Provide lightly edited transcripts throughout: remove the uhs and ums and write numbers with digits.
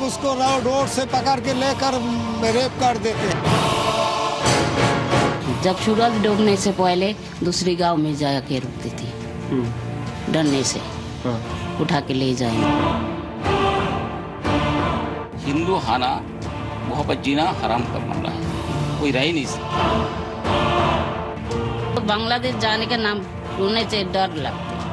उसको रोड से पकड़ के लेकर रेप कर देते हैं। जब सूरज डूबने से पहले दूसरी गांव में जाके रुकती थी, डरने से उठा के ले जाएंगे। हिंदू हाना मोहब्बत जीना हराम कर मामला है, कोई रह ही नहीं सकता। तो बांग्लादेश जाने का नाम सुनने से डर लगता है।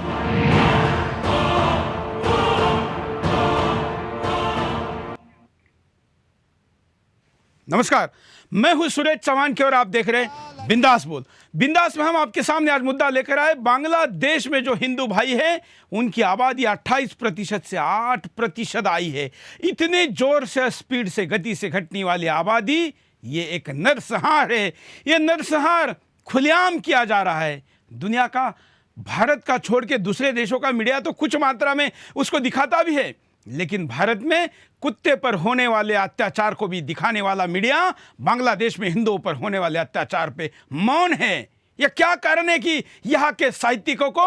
नमस्कार, मैं हूं सुरेश चौहान के और आप देख रहे हैं बिंदास बोल। बिंदास में हम आपके सामने आज मुद्दा लेकर आए, बांग्लादेश में जो हिंदू भाई हैं उनकी आबादी 28% से 8% आई है। इतने जोर से, स्पीड से, गति से घटने वाली आबादी, ये एक नरसंहार है। ये नरसंहार खुलेआम किया जा रहा है। दुनिया का, भारत का छोड़ के दूसरे देशों का मीडिया तो कुछ मात्रा में उसको दिखाता भी है, लेकिन भारत में कुत्ते पर होने वाले अत्याचार को भी दिखाने वाला मीडिया बांग्लादेश में हिंदुओं पर होने वाले अत्याचार पे मौन है। यह क्या कारण है कि यहाँ के साहित्यिकों को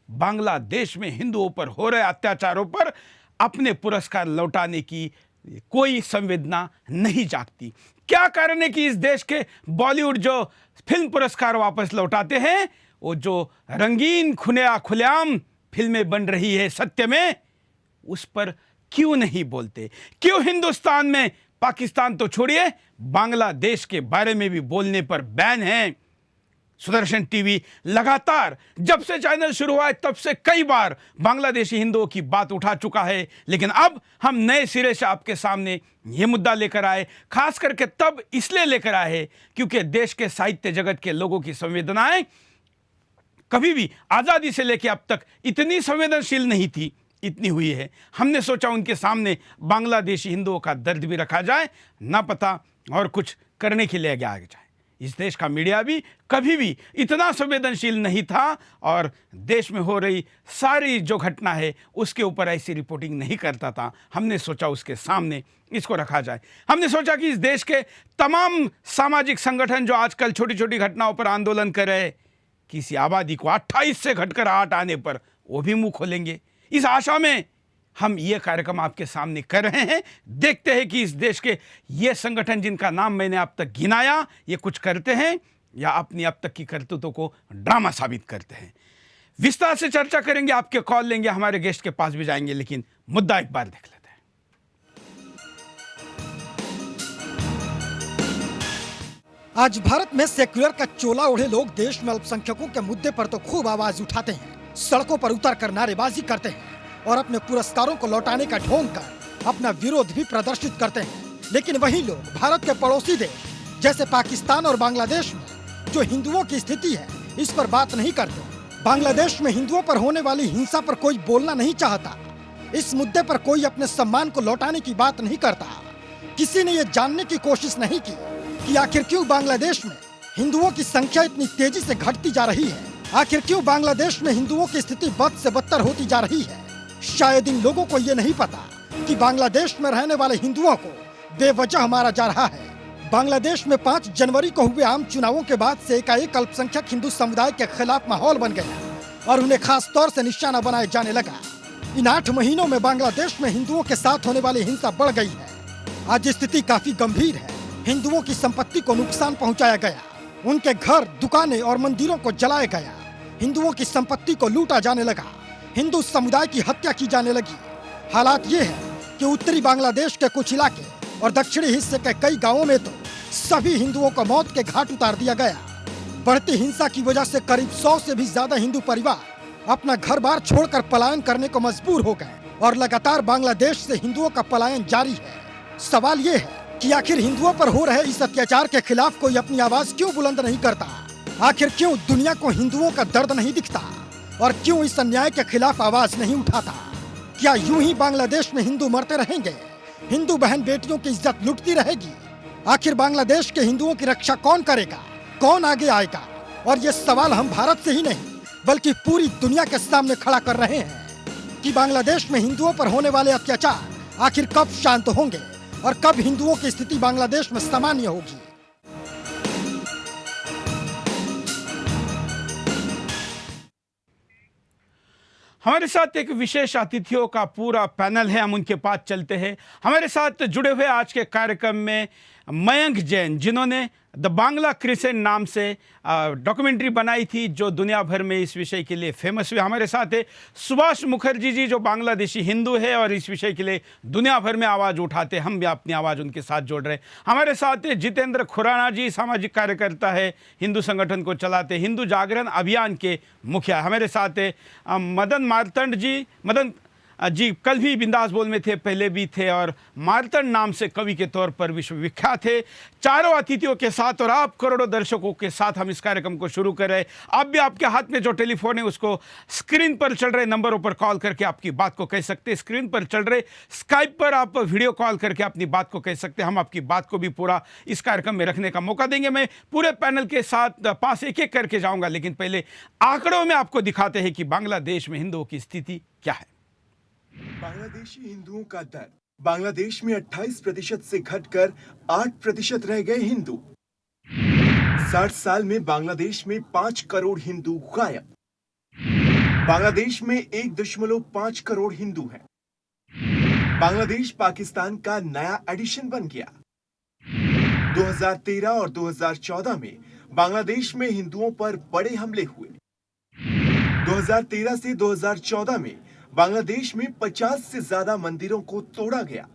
बांग्लादेश में हिंदुओं पर हो रहे अत्याचारों पर अपने पुरस्कार लौटाने की कोई संवेदना नहीं जागती? क्या कारण है कि इस देश के बॉलीवुड जो फिल्म पुरस्कार वापस लौटाते हैं, वो जो रंगीन खुलेआम फिल्में बन रही है सत्य में, उस पर क्यों नहीं बोलते? क्यों हिंदुस्तान में, पाकिस्तान तो छोड़िए, बांग्लादेश के बारे में भी बोलने पर बैन है? सुदर्शन टीवी लगातार जब से चैनल शुरू हुआ है तब से कई बार बांग्लादेशी हिंदुओं की बात उठा चुका है, लेकिन अब हम नए सिरे से आपके सामने यह मुद्दा लेकर आए। खास करके तब इसलिए लेकर आए क्योंकि देश के साहित्य जगत के लोगों की संवेदनाएं कभी भी आज़ादी से लेकर अब तक इतनी संवेदनशील नहीं थी, इतनी हुई है। हमने सोचा उनके सामने बांग्लादेशी हिंदुओं का दर्द भी रखा जाए, ना पता और कुछ करने के लिए आगे जाए। इस देश का मीडिया भी कभी भी इतना संवेदनशील नहीं था और देश में हो रही सारी जो घटना है उसके ऊपर ऐसी रिपोर्टिंग नहीं करता था। हमने सोचा उसके सामने इसको रखा जाए। हमने सोचा कि इस देश के तमाम सामाजिक संगठन जो आजकल छोटी छोटी घटनाओं पर आंदोलन कर रहे, किसी आबादी को 28 से घटकर 8 आने पर वो भी मुंह खोलेंगे। इस आशा में हम ये कार्यक्रम आपके सामने कर रहे हैं। देखते हैं कि इस देश के ये संगठन जिनका नाम मैंने अब तक गिनाया, ये कुछ करते हैं या अपनी अब तक की करतूतों को ड्रामा साबित करते हैं। विस्तार से चर्चा करेंगे, आपके कॉल लेंगे, हमारे गेस्ट के पास भी जाएंगे, लेकिन मुद्दा एक बार देख लेते हैं। आज भारत में सेक्युलर का चोला ओढ़े लोग देश में अल्पसंख्यकों के मुद्दे पर तो खूब आवाज उठाते हैं, सड़कों पर उतर कर नारेबाजी करते हैं और अपने पुरस्कारों को लौटाने का ढोंग कर अपना विरोध भी प्रदर्शित करते हैं। लेकिन वही लोग भारत के पड़ोसी देश जैसे पाकिस्तान और बांग्लादेश में जो हिंदुओं की स्थिति है, इस पर बात नहीं करते। बांग्लादेश में हिंदुओं पर होने वाली हिंसा पर कोई बोलना नहीं चाहता। इस मुद्दे पर कोई अपने सम्मान को लौटाने की बात नहीं करता। किसी ने ये जानने की कोशिश नहीं की कि आखिर क्यों बांग्लादेश में हिंदुओं की संख्या इतनी तेजी से घटती जा रही है। आखिर क्यों बांग्लादेश में हिंदुओं की स्थिति बद से बदतर होती जा रही है। शायद इन लोगों को ये नहीं पता कि बांग्लादेश में रहने वाले हिंदुओं को बेवजह मारा जा रहा है। बांग्लादेश में 5 जनवरी को हुए आम चुनावों के बाद से एकाएक अल्पसंख्यक हिंदू समुदाय के खिलाफ माहौल बन गया और उन्हें खास तौर से निशाना बनाए जाने लगा। इन 8 महीनों में बांग्लादेश में हिंदुओं के साथ होने वाली हिंसा बढ़ गई है। आज स्थिति काफी गंभीर है। हिंदुओं की संपत्ति को नुकसान पहुँचाया गया, उनके घर, दुकानें और मंदिरों को जलाया गया, हिंदुओं की संपत्ति को लूटा जाने लगा, हिंदू समुदाय की हत्या की जाने लगी। हालात ये है कि उत्तरी बांग्लादेश के कुछ इलाके और दक्षिणी हिस्से के कई गांवों में तो सभी हिंदुओं को मौत के घाट उतार दिया गया। बढ़ती हिंसा की वजह से करीब 100 से भी ज्यादा हिंदू परिवार अपना घर बार छोड़कर पलायन करने को मजबूर हो गए और लगातार बांग्लादेश से हिंदुओं का पलायन जारी है। सवाल ये है कि आखिर हिंदुओं पर हो रहे इस अत्याचार के खिलाफ कोई अपनी आवाज क्यों बुलंद नहीं करता? आखिर क्यों दुनिया को हिंदुओं का दर्द नहीं दिखता और क्यों इस अन्याय के खिलाफ आवाज नहीं उठाता? क्या यूं ही बांग्लादेश में हिंदू मरते रहेंगे? हिंदू बहन बेटियों की इज्जत लुटती रहेगी? आखिर बांग्लादेश के हिंदुओं की रक्षा कौन करेगा? कौन आगे आएगा? और ये सवाल हम भारत से ही नहीं बल्कि पूरी दुनिया के सामने खड़ा कर रहे हैं कि बांग्लादेश में हिंदुओं पर होने वाले अत्याचार आखिर कब शांत होंगे और कब हिंदुओं की स्थिति बांग्लादेश में सामान्य होगी। हमारे साथ एक विशेष अतिथियों का पूरा पैनल है, हम उनके पास चलते हैं। हमारे साथ जुड़े हुए आज के कार्यक्रम में मयंक जैन, जिन्होंने द बांग्ला क्रिसेंट नाम से डॉक्यूमेंट्री बनाई थी जो दुनिया भर में इस विषय के लिए फेमस हुए। हमारे साथ है सुभाष मुखर्जी जी, जो बांग्लादेशी हिंदू है और इस विषय के लिए दुनिया भर में आवाज़ उठाते, हम भी अपनी आवाज़ उनके साथ जोड़ रहे हैं। हमारे साथ है जितेंद्र खुराना जी, सामाजिक कार्यकर्ता है, हिंदू संगठन को चलाते, हिंदू जागरण अभियान के मुखिया। हमारे साथ है मदन मार्तंड जी। मदन जी कल भी बिंदास बोल में थे, पहले भी थे और मार्तंड नाम से कवि के तौर पर विश्वविख्यात थे। चारों अतिथियों के साथ और आप करोड़ों दर्शकों के साथ हम इस कार्यक्रम को शुरू कर रहे हैं। आप भी आपके हाथ में जो टेलीफोन है उसको स्क्रीन पर चल रहे नंबरों पर कॉल करके आपकी बात को कह सकते हैं। स्क्रीन पर चल रहे स्काइप पर आप वीडियो कॉल करके अपनी बात को कह सकते हैं। हम आपकी बात को भी पूरा इस कार्यक्रम में रखने का मौका देंगे। मैं पूरे पैनल के साथ पास एक एक करके जाऊंगा, लेकिन पहले आंकड़ों में आपको दिखाते हैं कि बांग्लादेश में हिंदुओं की स्थिति क्या है। बांग्लादेशी हिंदुओं का दर बांग्लादेश में 28% से घटकर 8% रह गए हिंदू। 60 साल में बांग्लादेश में 5 करोड़ हिंदू गायब। बांग्लादेश में 1.5 करोड़ हिंदू हैं। बांग्लादेश पाकिस्तान का नया एडिशन बन गया। 2013 और 2014 में बांग्लादेश में हिंदुओं पर बड़े हमले हुए। 2013 से 2014 में बांग्लादेश में 50 से ज्यादा मंदिरों को तोड़ा गया।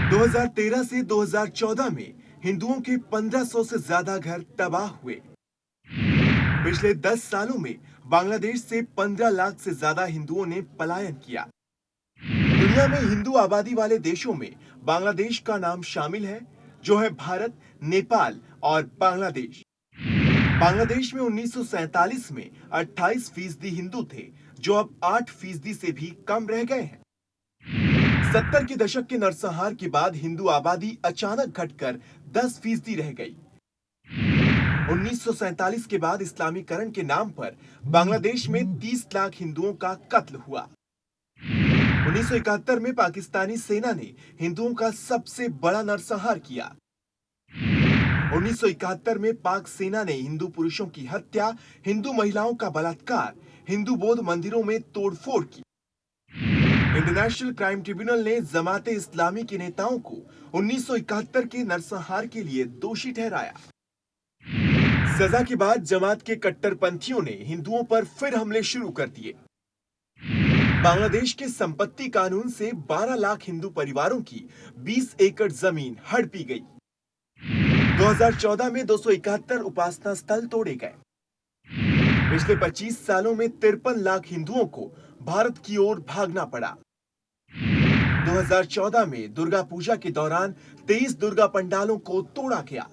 2013 से 2014 में हिंदुओं के 1500 से ज्यादा घर तबाह हुए। पिछले 10 सालों में बांग्लादेश से 15 लाख से ज्यादा हिंदुओं ने पलायन किया। दुनिया में हिंदू आबादी वाले देशों में बांग्लादेश का नाम शामिल है, जो है भारत, नेपाल और बांग्लादेश। बांग्लादेश में 1947 में 28% हिंदू थे, जो अब 8% से भी कम रह गए हैं। 70 के दशक के नरसंहार के बाद हिंदू आबादी अचानक घटकर 10% रह गई। 1947 के बाद इस्लामीकरण के नाम पर बांग्लादेश में 30 लाख हिंदुओं का कत्ल हुआ। 1971 में पाकिस्तानी सेना ने हिंदुओं का सबसे बड़ा नरसंहार किया। 1971 में पाक सेना ने हिंदू पुरुषों की हत्या, हिंदू महिलाओं का बलात्कार, हिंदू बौद्ध मंदिरों में तोड़फोड़ की। इंटरनेशनल क्राइम ट्रिब्यूनल ने जमाते इस्लामी के नेताओं को 1971 के नरसंहार के लिए दोषी ठहराया। सजा के बाद जमात के कट्टरपंथियों ने हिंदुओं पर फिर हमले शुरू कर दिए। बांग्लादेश के संपत्ति कानून से 12 लाख हिंदू परिवारों की 20 एकड़ जमीन हड़पी गई। 2014 में 271 उपासना स्थल तोड़े गए। पिछले 25 सालों में 53 लाख हिंदुओं को भारत की ओर भागना पड़ा। 2014 में दुर्गा पूजा के दौरान 23 दुर्गा पंडालों को तोड़ा गया।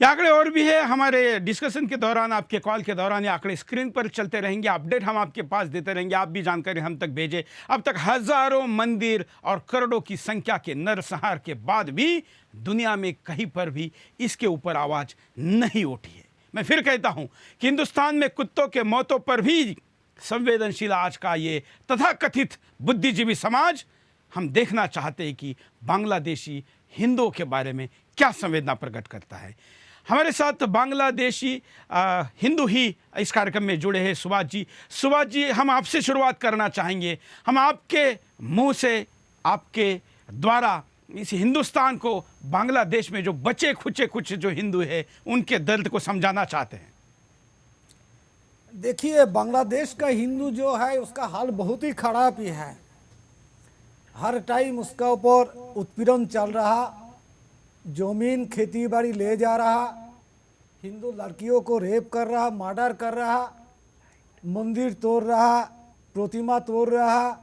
ये आंकड़े और भी है। हमारे डिस्कशन के दौरान, आपके कॉल के दौरान ये आंकड़े स्क्रीन पर चलते रहेंगे। अपडेट हम आपके पास देते रहेंगे। आप भी जानकारी हम तक भेजें। अब तक हजारों मंदिर और करोड़ों की संख्या के नरसंहार के बाद भी दुनिया में कहीं पर भी इसके ऊपर आवाज नहीं उठी है। मैं फिर कहता हूं कि हिंदुस्तान में कुत्तों के मौतों पर भी संवेदनशील आज का ये तथाकथित बुद्धिजीवी समाज, हम देखना चाहते हैं कि बांग्लादेशी हिंदुओं के बारे में क्या संवेदना प्रकट करता है। हमारे साथ बांग्लादेशी हिंदू ही इस कार्यक्रम में जुड़े हैं। सुभाष जी, सुभाष जी, हम आपसे शुरुआत करना चाहेंगे। हम आपके मुंह से, आपके द्वारा इस हिंदुस्तान को, बांग्लादेश में जो बचे खुचे कुछ जो हिंदू है, उनके दर्द को समझाना चाहते हैं। देखिए, बांग्लादेश का हिंदू जो है उसका हाल बहुत ही खराब ही है। हर टाइम उसका ऊपर उत्पीड़न चल रहा, जमीन खेती बाड़ी ले जा रहा, हिंदू लड़कियों को रेप कर रहा, मर्डर कर रहा, मंदिर तोड़ रहा, प्रतिमा तोड़ रहा।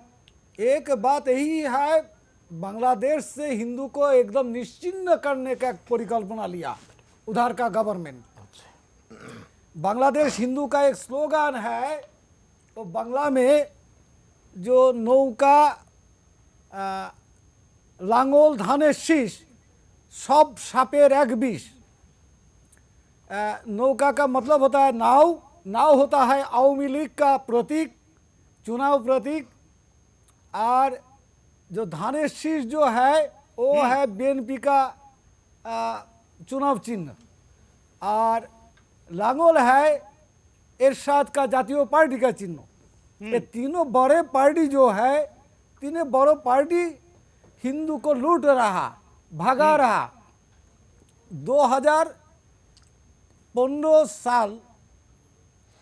एक बात यही है, बांग्लादेश से हिंदू को एकदम निश्चिन्न करने का परिकल्पना लिया उधर का गवर्नमेंट। बांग्लादेश हिंदू का एक स्लोगन है, तो बांग्ला में जो नौका लांगोल धाने शीश सब सापेर एक विष। नौका का मतलब होता है नाव, नाव होता है आवामी लीग का प्रतीक, चुनाव प्रतीक, और जो धाने शीश जो है वो है बीएनपी का चुनाव चिन्ह, और लांगोल है एरशाद का जातीय पार्टी का चिन्ह। ये तीनों बड़े पार्टी जो है, तीनों बड़ों पार्टी हिंदू को लूट रहा, भगा रहा। 2015 साल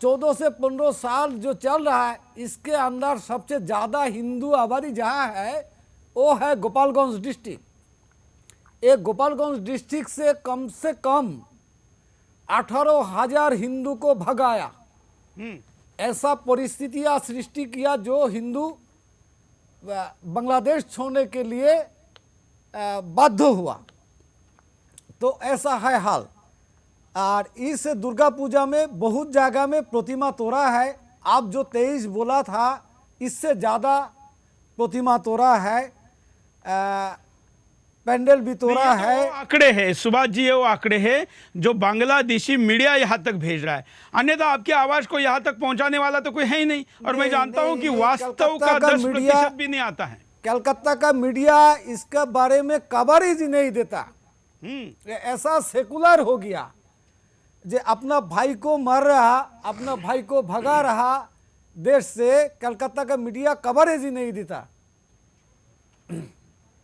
14 से 15 साल जो चल रहा है, इसके अंदर सबसे ज़्यादा हिंदू आबादी जहाँ है वो है गोपालगंज डिस्ट्रिक्ट। एक गोपालगंज डिस्ट्रिक्ट से कम 18,000 हिंदू को भगाया। ऐसा परिस्थितियाँ सृष्टि किया जो हिंदू बांग्लादेश छोड़ने के लिए बाध्य हुआ। तो ऐसा है हाल। और इस दुर्गा पूजा में बहुत जगह में प्रतिमा तोड़ा है। आप जो 23 बोला था, इससे ज़्यादा प्रतिमा तोड़ा है, पेंडल भी तोड़ा है। वो आंकड़े हैं सुभाष जी, वो आंकड़े हैं जो बांग्लादेशी मीडिया यहाँ तक भेज रहा है। अन्यथा आपकी आवाज को यहाँ तक पहुँचाने वाला तो कोई है ही नहीं। और मैं जानता हूँ कि वास्तव का 10% भी नहीं आता है। कलकत्ता का मीडिया इसका बारे में कवरेज नहीं देता। ऐसा सेकुलर हो गया जे अपना भाई को मार रहा, अपना भाई को भगा रहा देश से, कलकत्ता का मीडिया कवरेज ही नहीं देता।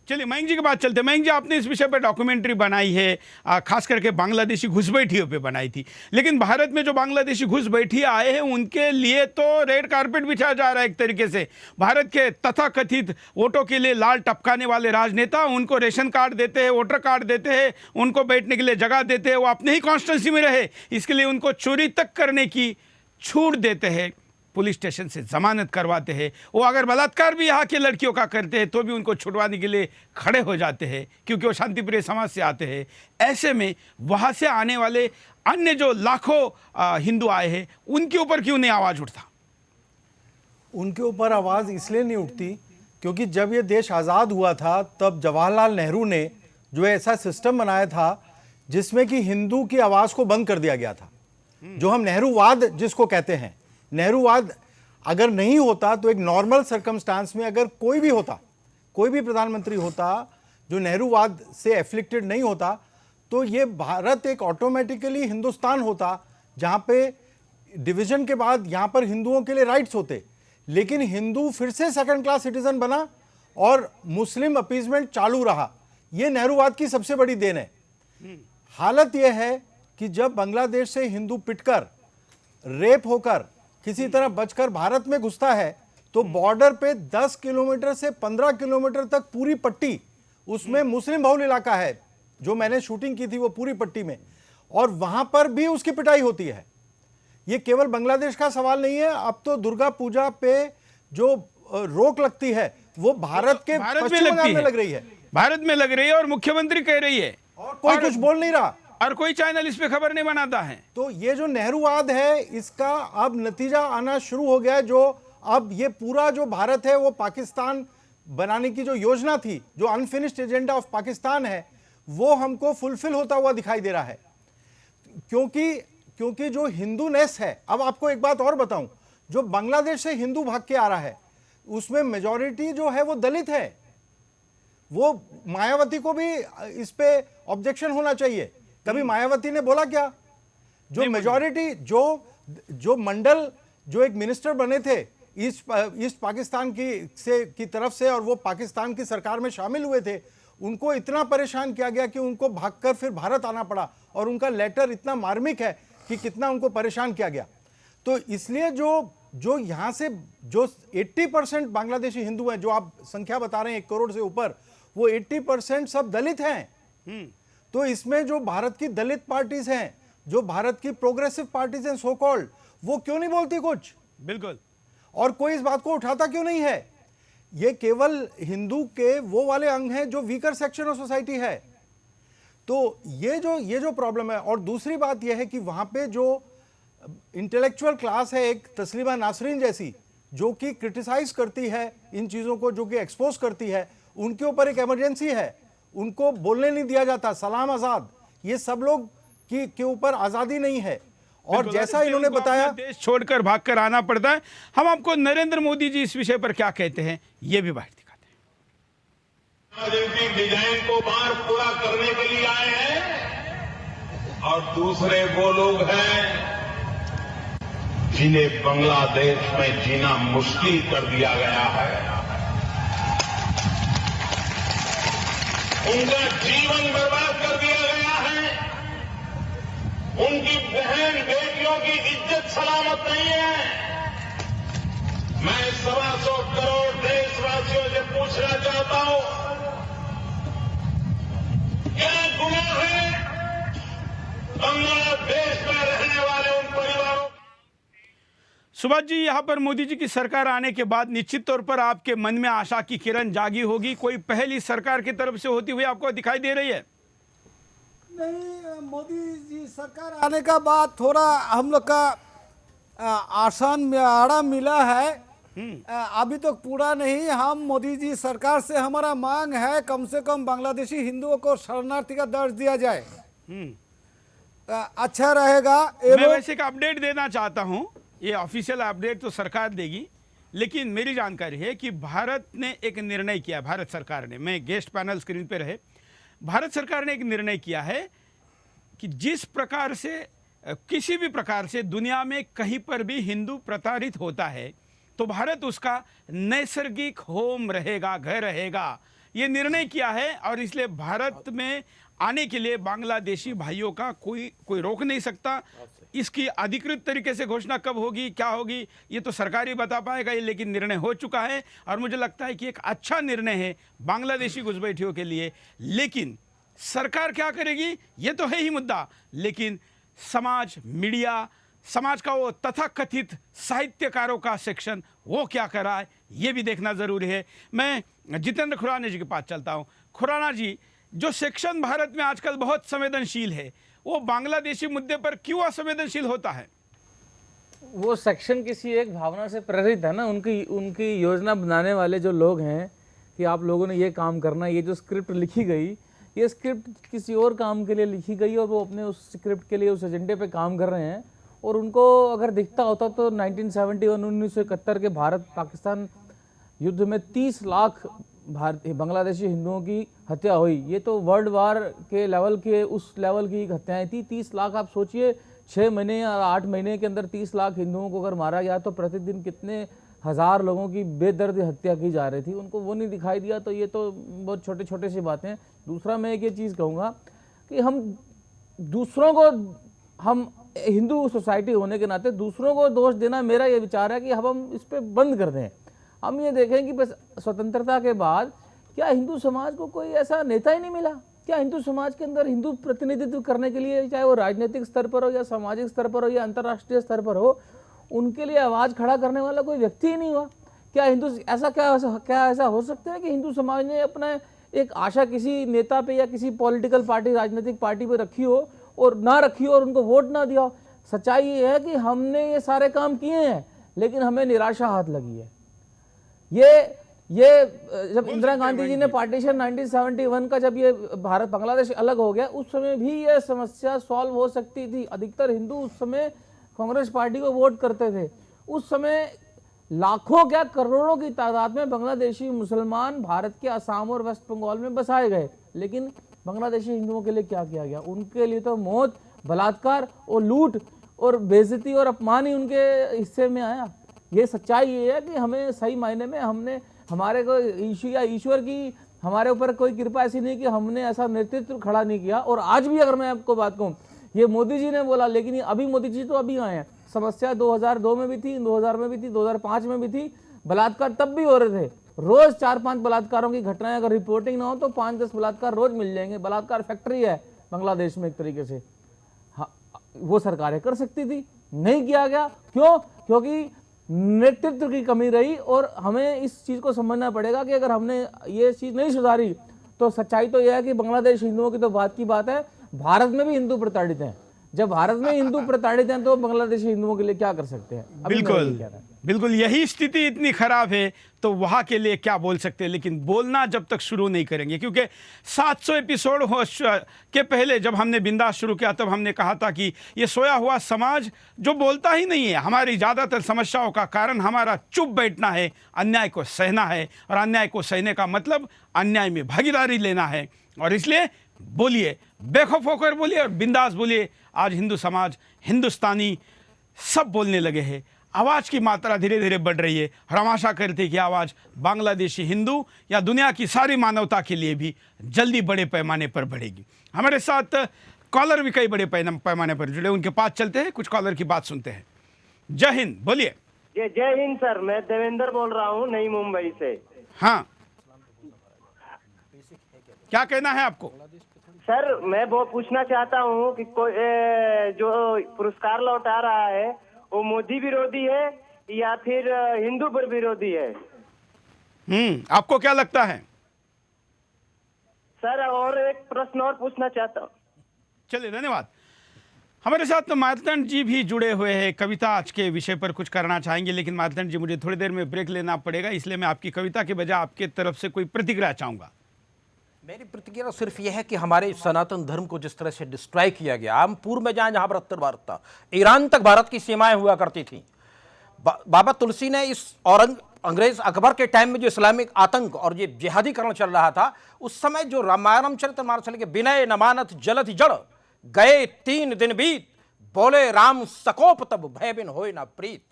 चलिए मयंक जी के बात चलते हैं। मयंक जी, आपने इस विषय पर डॉक्यूमेंट्री बनाई है, खास करके बांग्लादेशी घुसपैठियों पे बनाई थी। लेकिन भारत में जो बांग्लादेशी घुसपैठिए आए हैं उनके लिए तो रेड कारपेट बिछाया जा रहा है एक तरीके से। भारत के तथाकथित वोटों के लिए लाल टपकाने वाले राजनेता उनको रेशन कार्ड देते हैं, वोटर कार्ड देते हैं, उनको बैठने के लिए जगह देते हैं, वो अपने ही कॉन्स्टिट्यूंसी में रहे, इसके लिए उनको चोरी तक करने की छूट देते हैं, पुलिस स्टेशन से जमानत करवाते हैं। वो अगर बलात्कार भी यहाँ के लड़कियों का करते हैं तो भी उनको छुड़वाने के लिए खड़े हो जाते हैं, क्योंकि वो शांतिप्रिय समाज से आते हैं। ऐसे में वहाँ से आने वाले अन्य जो लाखों हिंदू आए हैं उनके ऊपर क्यों नहीं आवाज़ उठता? उनके ऊपर आवाज़ इसलिए नहीं उठती क्योंकि जब ये देश आज़ाद हुआ था तब जवाहरलाल नेहरू ने जो ऐसा सिस्टम बनाया था जिसमें कि हिंदू की आवाज़ को बंद कर दिया गया था, जो हम नेहरूवाद जिसको कहते हैं। नेहरूवाद अगर नहीं होता तो एक नॉर्मल सर्कमस्टांस में अगर कोई भी होता, कोई भी प्रधानमंत्री होता जो नेहरूवाद से एफ्लिक्टेड नहीं होता, तो ये भारत एक ऑटोमेटिकली हिंदुस्तान होता जहाँ पे डिवीजन के बाद यहाँ पर हिंदुओं के लिए राइट्स होते। लेकिन हिंदू फिर से सेकंड क्लास सिटीजन बना और मुस्लिम अपीजमेंट चालू रहा। ये नेहरूवाद की सबसे बड़ी देन है। हालत यह है कि जब बांग्लादेश से हिंदू पिटकर, रेप होकर, किसी तरह बचकर भारत में घुसता है तो बॉर्डर पे 10 किलोमीटर से 15 किलोमीटर तक पूरी पट्टी, उसमें मुस्लिम बहुल इलाका है। जो मैंने शूटिंग की थी वो पूरी पट्टी में, और वहां पर भी उसकी पिटाई होती है। ये केवल बांग्लादेश का सवाल नहीं है। अब तो दुर्गा पूजा पे जो रोक लगती है वो भारत के पश्चिम बंगाल में लग रही है, भारत में लग रही है, और मुख्यमंत्री कह रही है और कोई कुछ बोल नहीं रहा, और कोई चैनल इस पे खबर नहीं बनाता है। तो ये जो नेहरूवाद है इसका अब नतीजा आना शुरू हो गया है। जो अब ये पूरा जो भारत है वो पाकिस्तान बनाने की जो योजना थी, जो अनफिनिश्ड एजेंडा ऑफ पाकिस्तान है, वो हमको फुलफिल होता हुआ दिखाई दे रहा है। क्योंकि जो हिंदूनेस है, अब आपको एक बात और बताऊं, जो बांग्लादेश से हिंदू भाग के आ रहा है उसमें मेजॉरिटी जो है वो दलित है। वो मायावती को भी इस पे ऑब्जेक्शन होना चाहिए। कभी मायावती ने बोला क्या? जो मेजॉरिटी, जो मंडल, जो एक मिनिस्टर बने थे ईस्ट पाकिस्तान की तरफ से, और वो पाकिस्तान की सरकार में शामिल हुए थे, उनको इतना परेशान किया गया कि उनको भागकर फिर भारत आना पड़ा, और उनका लेटर इतना मार्मिक है कि कितना उनको परेशान किया गया। तो इसलिए जो यहाँ से जो 80% बांग्लादेशी हिंदू हैं, जो आप संख्या बता रहे हैं 1 करोड़ से ऊपर, वो 80% सब दलित हैं। तो इसमें जो भारत की दलित पार्टीज हैं, जो भारत की प्रोग्रेसिव पार्टीज हैं सो कॉल्ड, वो क्यों नहीं बोलती कुछ? बिल्कुल। और कोई इस बात को उठाता क्यों नहीं है? ये केवल हिंदू के वो वाले अंग हैं जो वीकर सेक्शन ऑफ सोसाइटी है। तो ये जो प्रॉब्लम है। और दूसरी बात यह है कि वहां पे जो इंटेलेक्चुअल क्लास है, एक तस्लीमा नासरीन जैसी, जो कि क्रिटिसाइज करती है इन चीजों को, जो कि एक्सपोज करती है, उनके ऊपर एक इमरजेंसी है। उनको बोलने नहीं दिया जाता, सलाम आजाद। ये सब लोग के ऊपर आजादी नहीं है। और जैसा इन्होंने बताया, देश छोड़कर भागकर आना पड़ता है। हम आपको नरेंद्र मोदी जी इस विषय पर क्या कहते हैं ये भी बाहर दिखाते हैं। राजनीतिक डिजाइन को बार पूरा करने के लिए आए हैं, और दूसरे वो लोग हैं जिन्हें बांग्लादेश में जीना मुश्किल कर दिया गया है, उनका जीवन बर्बाद कर दिया गया है, उनकी बहन बेटियों की इज्जत सलामत नहीं है। मैं 125 करोड़ देशवासियों से पूछना चाहता हूं, क्या गुनाह है बांग्लादेश में रहने वाले उन परिवारों? सुभाष जी, यहाँ पर मोदी जी की सरकार आने के बाद निश्चित तौर पर आपके मन में आशा की किरण जागी होगी। कोई पहल इस सरकार की तरफ से होती हुई आपको दिखाई दे रही है? नहीं, मोदी जी सरकार आने का बाद थोड़ा हम लोग का आसान में आड़ा मिला है। अभी तो पूरा नहीं। हम मोदी जी सरकार से हमारा मांग है कम से कम बांग्लादेशी हिंदुओं को शरणार्थी का दर्ज दिया जाए, अच्छा रहेगा। मैं वैसे एक अपडेट देना चाहता हूं, ये ऑफिशियल अपडेट तो सरकार देगी, लेकिन मेरी जानकारी है कि भारत ने एक निर्णय किया, भारत सरकार ने, मैं गेस्ट पैनल स्क्रीन पे रहे, भारत सरकार ने एक निर्णय किया है कि जिस प्रकार से किसी भी प्रकार से दुनिया में कहीं पर भी हिंदू प्रताड़ित होता है तो भारत उसका नैसर्गिक होम रहेगा, घर रहेगा, ये निर्णय किया है। और इसलिए भारत में आने के लिए बांग्लादेशी भाइयों का कोई रोक नहीं सकता। इसकी अधिकृत तरीके से घोषणा कब होगी, क्या होगी, ये तो सरकार ही बता पाएगा, लेकिन निर्णय हो चुका है और मुझे लगता है कि एक अच्छा निर्णय है बांग्लादेशी घुसपैठियों के लिए। लेकिन सरकार क्या करेगी ये तो है ही मुद्दा, लेकिन समाज, मीडिया, समाज का वो तथाकथित साहित्यकारों का सेक्शन वो क्या कर रहा है ये भी देखना जरूरी है। मैं जितेंद्र खुराना जी के पास चलता हूँ। खुराना जी, जो सेक्शन भारत में आजकल बहुत संवेदनशील है वो बांग्लादेशी मुद्दे पर क्यों असंवेदनशील होता है? वो सेक्शन किसी एक भावना से प्रेरित है ना। उनकी योजना बनाने वाले जो लोग हैं कि आप लोगों ने ये काम करना, ये जो स्क्रिप्ट लिखी गई, ये स्क्रिप्ट किसी और काम के लिए लिखी गई और वो अपने उस स्क्रिप्ट के लिए, उस एजेंडे पे काम कर रहे हैं। और उनको अगर दिखता होता तो 1971 के भारत पाकिस्तान युद्ध में 30 लाख बांग्लादेशी हिंदुओं की हत्या हुई। ये तो वर्ल्ड वार के लेवल के, उस लेवल की हत्याएं थी। 30 लाख, आप सोचिए 6 महीने या 8 महीने के अंदर 30 लाख हिंदुओं को अगर मारा गया तो प्रतिदिन कितने हजार लोगों की बेदर्द हत्या की जा रही थी। उनको वो नहीं दिखाई दिया। तो ये तो बहुत छोटे छोटे सी बातें। दूसरा मैं एक ये चीज़ कहूँगा कि हम दूसरों को, हम हिंदू सोसाइटी होने के नाते दूसरों को दोष देना, मेरा ये विचार है कि हम इस पर बंद कर दें। हम ये देखें कि बस स्वतंत्रता के बाद क्या हिंदू समाज को कोई ऐसा नेता ही नहीं मिला? क्या हिंदू समाज के अंदर हिंदू प्रतिनिधित्व करने के लिए, चाहे वो राजनीतिक स्तर पर हो या सामाजिक स्तर पर हो या अंतर्राष्ट्रीय स्तर पर हो, उनके लिए आवाज़ खड़ा करने वाला कोई व्यक्ति ही नहीं हुआ? क्या हिंदू ऐसा हो सकता है कि हिंदू समाज ने अपना एक आशा किसी नेता पे या किसी पॉलिटिकल पार्टी, राजनीतिक पार्टी पे रखी हो और ना रखी हो और उनको वोट ना दिया हो? सच्चाई ये है कि हमने ये सारे काम किए हैं लेकिन हमें निराशा हाथ लगी है। ये जब इंदिरा गांधी जी ने पार्टीशन 1971 का, जब ये भारत बांग्लादेश अलग हो गया, उस समय भी ये समस्या सॉल्व हो सकती थी। अधिकतर हिंदू उस समय कांग्रेस पार्टी को वोट करते थे। उस समय लाखों क्या करोड़ों की तादाद में बांग्लादेशी मुसलमान भारत के असम और वेस्ट बंगाल में बसाए गए। लेकिन बांग्लादेशी हिंदुओं के लिए क्या किया गया? उनके लिए तो मौत, बलात्कार और लूट और बेइज्जती और अपमान ही उनके हिस्से में आया। ये सच्चाई ये है कि हमें सही मायने में हमारे को ईश्वर की हमारे ऊपर कोई कृपा ऐसी नहीं कि हमने ऐसा नेतृत्व खड़ा नहीं किया। और आज भी अगर मैं आपको बात कहूँ, ये मोदी जी ने बोला, लेकिन अभी मोदी जी तो अभी आए हैं। समस्या 2002 में भी थी, 2000 में भी थी, 2005 में भी थी। बलात्कार तब भी हो रहे थे। रोज 4-5 बलात्कारों की घटनाएं अगर रिपोर्टिंग ना हो तो 5-10 बलात्कार रोज मिल जाएंगे। बलात्कार फैक्ट्री है बांग्लादेश में एक तरीके से। हाँ, वो सरकारें कर सकती थी, नहीं किया गया। क्यों? क्योंकि नेतृत्व की कमी रही। और हमें इस चीज को समझना पड़ेगा कि अगर हमने ये चीज नहीं सुधारी तो सच्चाई तो यह है कि बांग्लादेश हिंदुओं की तो बात की बात है, भारत में भी हिंदू प्रताड़ित हैं। जब भारत में हिंदू प्रताड़ित हैं तो बांग्लादेशी हिंदुओं के लिए क्या कर सकते हैं? बिल्कुल यही स्थिति इतनी खराब है तो वहां के लिए क्या बोल सकते हैं। लेकिन बोलना जब तक शुरू नहीं करेंगे, क्योंकि 700 एपिसोड के पहले जब हमने बिंदास शुरू किया तब हमने कहा था कि ये सोया हुआ समाज जो बोलता ही नहीं है, हमारी ज़्यादातर समस्याओं का कारण हमारा चुप बैठना है, अन्याय को सहना है। और अन्याय को सहने का मतलब अन्याय में भागीदारी लेना है। और इसलिए बोलिए, बेखौफ होकर बोलिए और बिंदास बोलिए। आज हिंदू समाज, हिंदुस्तानी सब बोलने लगे हैं, आवाज़ की मात्रा धीरे धीरे बढ़ रही है और हम आशा करते हैं कि आवाज़ बांग्लादेशी हिंदू या दुनिया की सारी मानवता के लिए भी जल्दी बड़े पैमाने पर बढ़ेगी। हमारे साथ कॉलर भी कई बड़े पैमाने पर जुड़े, उनके पास चलते हैं, कुछ कॉलर की बात सुनते हैं। जय हिंद, बोलिए। जय हिंद सर, मैं देवेंद्र बोल रहा हूँ नई मुंबई से। हाँ, क्या कहना है आपको? सर मैं वो पूछना चाहता हूँ कि कोई जो पुरस्कार लौटा रहा है वो मोदी विरोधी है या फिर हिंदू विरोधी है? आपको क्या लगता है? सर और एक प्रश्न और पूछना चाहता हूँ। चलिए, धन्यवाद। हमारे साथ मार्तंड जी भी जुड़े हुए हैं, कविता आज के विषय पर कुछ करना चाहेंगे, लेकिन मार्तंड जी मुझे थोड़ी देर में ब्रेक लेना पड़ेगा, इसलिए मैं आपकी कविता के बजाय आपके तरफ से कोई प्रतिक्रिया चाहूंगा। मेरी प्रतिक्रिया सिर्फ यह है कि हमारे सनातन धर्म को जिस तरह से डिस्ट्रॉय किया गया, हम पूर्व में जाएं जहां बृहत्तर भारत था, ईरान तक भारत की सीमाएं हुआ करती थी। बाबा तुलसी ने इस अंग्रेज अकबर के टाइम में जो इस्लामिक आतंक और ये जिहादीकरण चल रहा था, उस समय जो रामायणचरितमानस के विनय न मानत जलत जड़ गए 3 दिन बीत, बोले राम सकोप तब भय बिन होए ना प्रीत।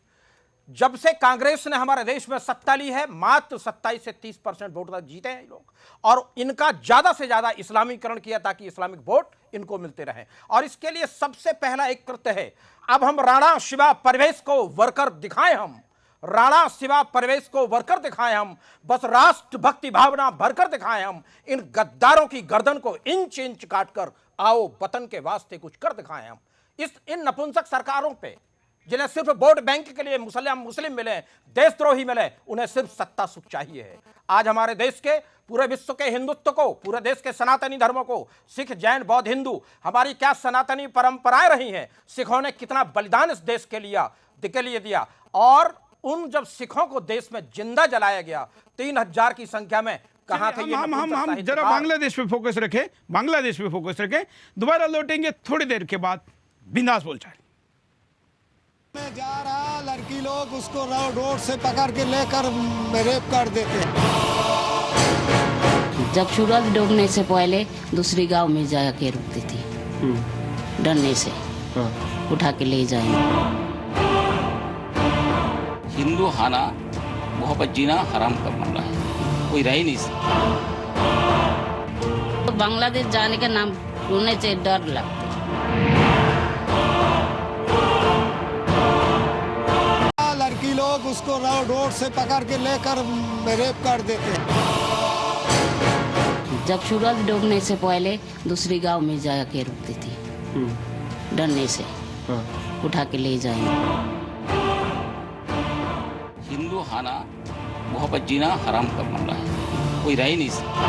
जब से कांग्रेस ने हमारे देश में सत्ता ली है, मात्र 27 से 30% वोट तक जीते हैं लोग, और इनका ज्यादा से ज्यादा इस्लामीकरण किया ताकि इस्लामिक वोट इनको मिलते रहे। और इसके लिए सबसे पहला एक कृत्य है, अब हम राणा शिवा परिवेश को वर्कर दिखाएं, हम राणा शिवा परिवेश को वर्कर दिखाएं, हम बस राष्ट्र भक्ति भावना भरकर दिखाएं, हम इन गद्दारों की गर्दन को इंच इंच काटकर आओ वतन के वास्ते कुछ कर दिखाएं। हम इन नपुंसक सरकारों पे जिन्हें सिर्फ वोट बैंक के लिए मुस्लिम मिले, देशद्रोही मिले, उन्हें सिर्फ सत्ता सुख चाहिए है। आज हमारे देश के पूरे विश्व के हिंदुत्व को, पूरे देश के सनातनी धर्मों को, सिख जैन बौद्ध हिंदू, हमारी क्या सनातनी परंपराएं रही हैं, सिखों ने कितना बलिदान इस देश के लिए दिया, और उन जब सिखों को देश में जिंदा जलाया गया 3000 की संख्या में, कहां थे ये? हम जरा बांग्लादेश पे फोकस रखें, बांग्लादेश पे फोकस रखें, दोबारा लौटेंगे थोड़ी देर के बाद। बिंदास बोल चाहे में जा रहा लड़की लोग उसको रोड से पकड़ के लेकर रेप कर देते हैं। जब सूरज डूबने से पहले दूसरी गांव में जाके रुकती थी, डरने से उठा के ले जाएंगे। हिंदू खाना मोहब्बत जीना हराम कर बन रहा है, कोई रह ही नहीं सकता। तो बांग्लादेश जाने का नाम सुनने से डर लगता। लड़की लोग उसको रोड से पकड़ के लेकर रेप कर देते हैं। जब सूरज डूबने से पहले दूसरी गांव में जाके रुकती थी, डरने से उठा के ले जाएंगे। हिंदू खाना मोहब्बत जीना हराम कर बन रहा है, कोई रह ही नहीं सकता।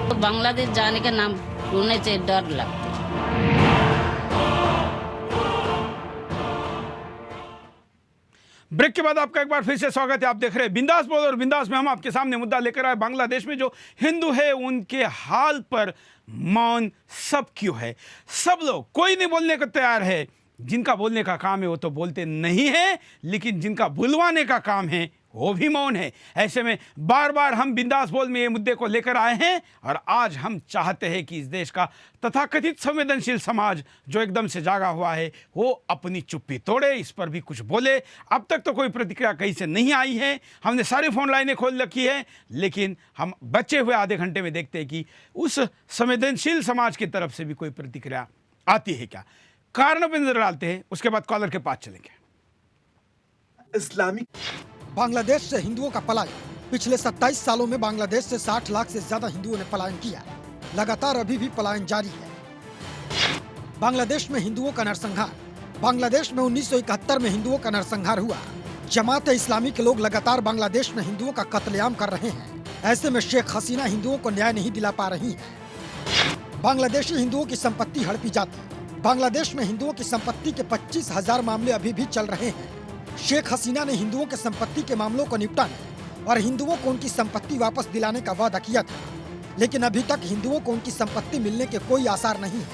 तो बांग्लादेश जाने का नाम सुनने से डर लगता। ब्रेक के बाद आपका एक बार फिर से स्वागत है। आप देख रहे हैं बिंदास बोल, और बिंदास में हम आपके सामने मुद्दा लेकर आए, बांग्लादेश में जो हिंदू है उनके हाल पर मौन सब क्यों है? सब लोग, कोई नहीं बोलने को तैयार है। जिनका बोलने का काम है वो तो बोलते नहीं है, लेकिन जिनका बुलवाने का काम है वो भी मौन है। ऐसे में बार बार हम बिंदास बोल में ये मुद्दे को लेकर आए हैं, और आज हम चाहते हैं कि इस देश का तथाकथित संवेदनशील समाज जो एकदम से जागा हुआ है वो अपनी चुप्पी तोड़े, इस पर भी कुछ बोले। अब तक तो कोई प्रतिक्रिया कहीं से नहीं आई है, हमने सारी फोन लाइनें खोल रखी है, लेकिन हम बचे हुए आधे घंटे में देखते हैं कि उस संवेदनशील समाज की तरफ से भी कोई प्रतिक्रिया आती है क्या। कारण पर नजर डालते हैं, उसके बाद कॉलर के पास चलेंगे। इस्लामिक बांग्लादेश से हिंदुओं का पलायन। पिछले 27 सालों में बांग्लादेश से 60 लाख से ज्यादा हिंदुओं ने पलायन किया। लगातार अभी भी पलायन जारी है। बांग्लादेश में हिंदुओं का नरसंहार। बांग्लादेश में 1971 में हिंदुओं का नरसंहार हुआ। जमात इस्लामी के लोग लगातार बांग्लादेश में हिंदुओं का कत्लेआम कर रहे हैं। ऐसे में शेख हसीना हिंदुओं को न्याय नहीं दिला पा रही है। बांग्लादेशी हिंदुओं की संपत्ति हड़पी जाती। बांग्लादेश में हिंदुओं की संपत्ति के 25,000 मामले अभी भी चल रहे हैं। शेख हसीना ने हिंदुओं के संपत्ति के मामलों को निपटाने और हिंदुओं को उनकी संपत्ति वापस दिलाने का वादा किया था, लेकिन अभी तक हिंदुओं को उनकी संपत्ति मिलने के कोई आसार नहीं है।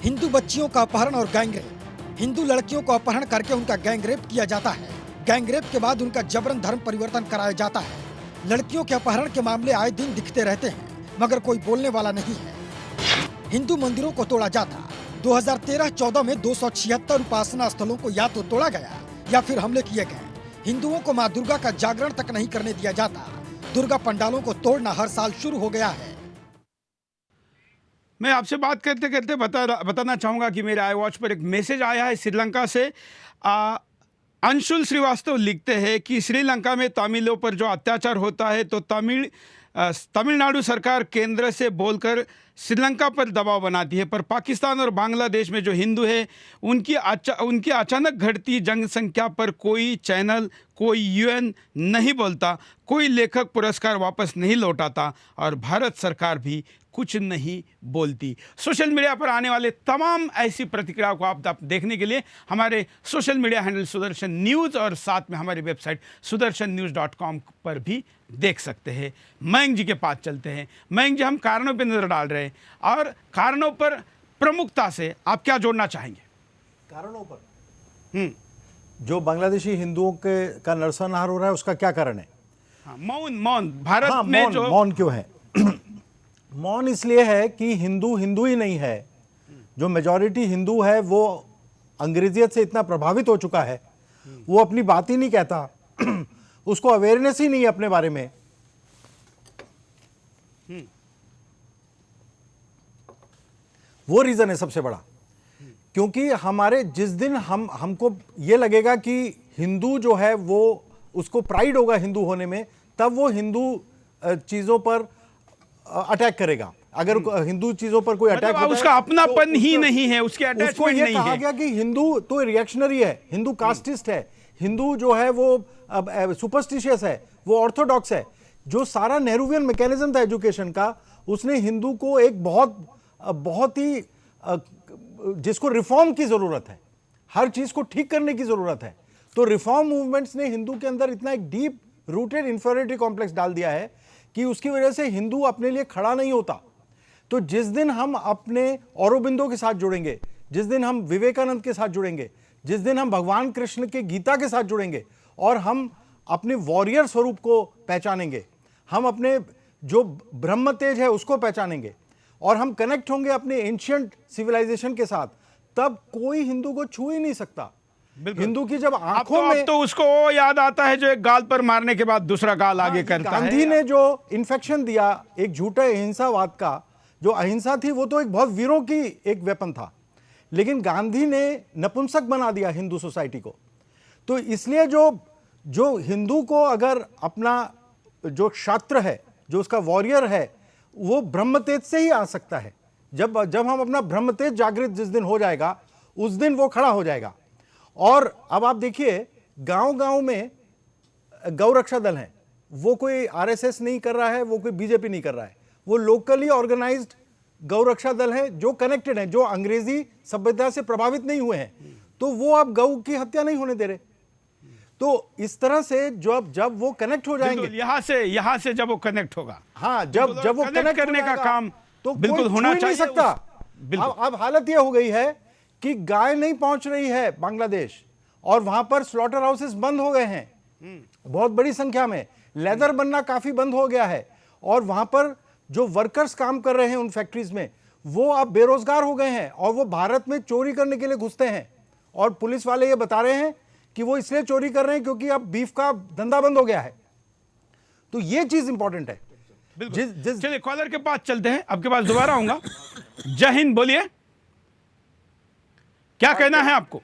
हिंदू बच्चियों का अपहरण और गैंगरेप। हिंदू लड़कियों को अपहरण करके उनका गैंगरेप किया जाता है। गैंगरेप के बाद उनका जबरन धर्म परिवर्तन कराया जाता है। लड़कियों के अपहरण के मामले आए दिन दिखते रहते हैं, मगर कोई बोलने वाला नहीं है। हिंदू मंदिरों को तोड़ा जाता। 2013-14 में 276 उपासना स्थलों को या तो तोड़ा गया या फिर हमले किए गए। हिंदुओं को मां दुर्गा का जागरण तक नहीं करने दिया जाता। दुर्गा पंडालों को तोड़ना हर साल शुरू हो गया है। मैं आपसे बात करते करते बताना चाहूँगा कि मेरे आई वॉच पर एक मैसेज आया है श्रीलंका से। अंशुल श्रीवास्तव लिखते हैं कि श्रीलंका में तमिलों पर जो अत्याचार होता है तो तमिलनाडु सरकार केंद्र से बोलकर श्रीलंका पर दबाव बनाती है, पर पाकिस्तान और बांग्लादेश में जो हिंदू है उनकी अचानक घटती जनसंख्या पर कोई चैनल, कोई यूएन नहीं बोलता, कोई लेखक पुरस्कार वापस नहीं लौटाता और भारत सरकार भी कुछ नहीं बोलती। सोशल मीडिया पर आने वाले तमाम ऐसी प्रतिक्रियाओं को आप देखने के लिए हमारे social media handle Sudarshan news और साथ में हमारी वेबसाइट sudarshannews.com पर भी देख सकते हैं। मयंक जी के पास चलते हैं। मयंक जी, हम कारणों पर नजर डाल रहे हैं और कारणों पर प्रमुखता से आप क्या जोड़ना चाहेंगे? कारणों पर जो बांग्लादेशी हिंदुओं का नरसंहार हो रहा है उसका क्या कारण है? मौन भारत में जो मौन क्यों है? मौन इसलिए है कि हिंदू ही नहीं है। जो मेजॉरिटी हिंदू है वो अंग्रेजियत से इतना प्रभावित हो चुका है, वो अपनी बात ही नहीं कहता, उसको अवेयरनेस ही नहीं है अपने बारे में। वो रीजन है सबसे बड़ा। क्योंकि हमारे जिस दिन हमको ये लगेगा कि हिंदू जो है वो उसको प्राइड होगा हिंदू होने में, तब वो हिंदू चीजों पर अटैक करेगा। अगर हिंदू चीजों पर कोई अटैक मतलब उसका अपनापन ही नहीं है, उसके अटैचमेंट नहीं है। कहा गया कि हिंदू तो रिएक्शनरी है, हिंदू कास्टिस्ट है, हिंदू जो है वो सुपरस्टिशियस है, वो ऑर्थोडॉक्स है। जो सारा नेहरूवियन मैकेनिज्म था एजुकेशन का, उसने हिंदू को एक बहुत ही जिसको रिफॉर्म की जरूरत है, हर चीज को ठीक करने की जरूरत है। तो रिफॉर्म मूवमेंट्स ने हिंदू के अंदर इतना एक डीप रूटेड इंफीरियरिटी कॉम्प्लेक्स डाल दिया है कि उसकी वजह से हिंदू अपने लिए खड़ा नहीं होता। तो जिस दिन हम अपने औरोबिंदो के साथ जुड़ेंगे, जिस दिन हम विवेकानंद के साथ जुड़ेंगे, जिस दिन हम भगवान कृष्ण के गीता के साथ जुड़ेंगे और हम अपने वॉरियर स्वरूप को पहचानेंगे, हम अपने जो ब्रह्म तेज है उसको पहचानेंगे और हम कनेक्ट होंगे अपने एंशिएंट सिविलाइजेशन के साथ, तब कोई हिंदू को छू ही नहीं सकता। हिंदू की जब आंखों में तो उसको वो याद आता है जो एक गाल पर मारने के बाद दूसरा गाल आगे करता है। गांधी ने जो इन्फेक्शन दिया एक झूठे अहिंसावाद का, जो अहिंसा थी वो तो एक बहुत वीरों की एक वेपन था, लेकिन गांधी ने नपुंसक बना दिया हिंदू सोसाइटी को। तो इसलिए जो हिंदू को अगर अपना जो क्षात्र है, जो उसका वॉरियर है, वो ब्रह्मतेज से ही आ सकता है। जब हम अपना ब्रह्मतेज जागृत जिस दिन हो जाएगा, उस दिन वो खड़ा हो जाएगा। और अब आप देखिए गांव-गांव में गौ रक्षा दल है, वो कोई आरएसएस नहीं कर रहा है, वो कोई बीजेपी नहीं कर रहा है, वो लोकली ऑर्गेनाइज्ड गौ रक्षा दल है जो कनेक्टेड है, जो अंग्रेजी सभ्यता से प्रभावित नहीं हुए हैं। तो वो अब गौ की हत्या नहीं होने दे रहे। तो इस तरह से जब वो कनेक्ट हो जाएंगे, यहां से जब वो कनेक्ट होगा, हाँ, जब वो कनेक्ट करने का काम तो बिल्कुल होना चाहिए। सकता। अब हालत यह हो गई है कि गाय नहीं पहुंच रही है बांग्लादेश, और वहां पर स्लॉटर हाउसेस बंद हो गए हैं बहुत बड़ी संख्या में, लेदर बनना काफी बंद हो गया है, और वहां पर जो वर्कर्स काम कर रहे हैं उन फैक्ट्रीज में, वो अब बेरोजगार हो गए हैं और वो भारत में चोरी करने के लिए घुसते हैं। और पुलिस वाले ये बता रहे हैं कि वो इसलिए चोरी कर रहे हैं क्योंकि अब बीफ का धंधा बंद हो गया है। तो ये चीज इंपॉर्टेंट है। चलिए कॉलर के पास चलते हैं, आपके पास दोबारा आऊंगा। जय हिंद, बोलिए, क्या कहना है आपको?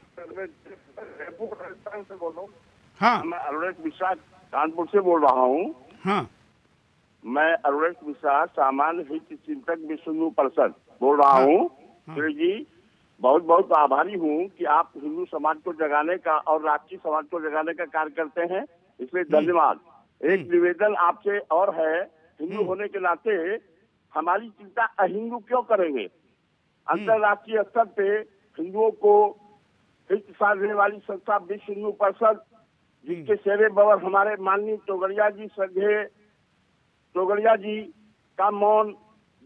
राजस्थान से बोल रहा हूँ। हाँ, मैं अरुणेश मिश्रा कानपुर से बोल रहा हूँ। हाँ, मैं अरुणेश मिश्रा सामान्य हित चिंतक विश्व हिंदू परिषद बोल रहा हूँ। श्री जी, बहुत बहुत आभारी हूँ कि आप हिंदू समाज को जगाने का और राष्ट्रीय समाज को जगाने का कार्य करते हैं, इसलिए धन्यवाद। एक निवेदन आपसे और है, हिंदू होने के नाते हमारी चिंता अहिंदू क्यों करेंगे? अंतर्राष्ट्रीय स्तर पे हिंदुओं को हित साधने वाली संस्था विश्व हिंदू परिषद, जिसके शेरे बवर हमारे माननीय तोगड़िया जी, श्रद्धेय तोगड़िया जी का मौन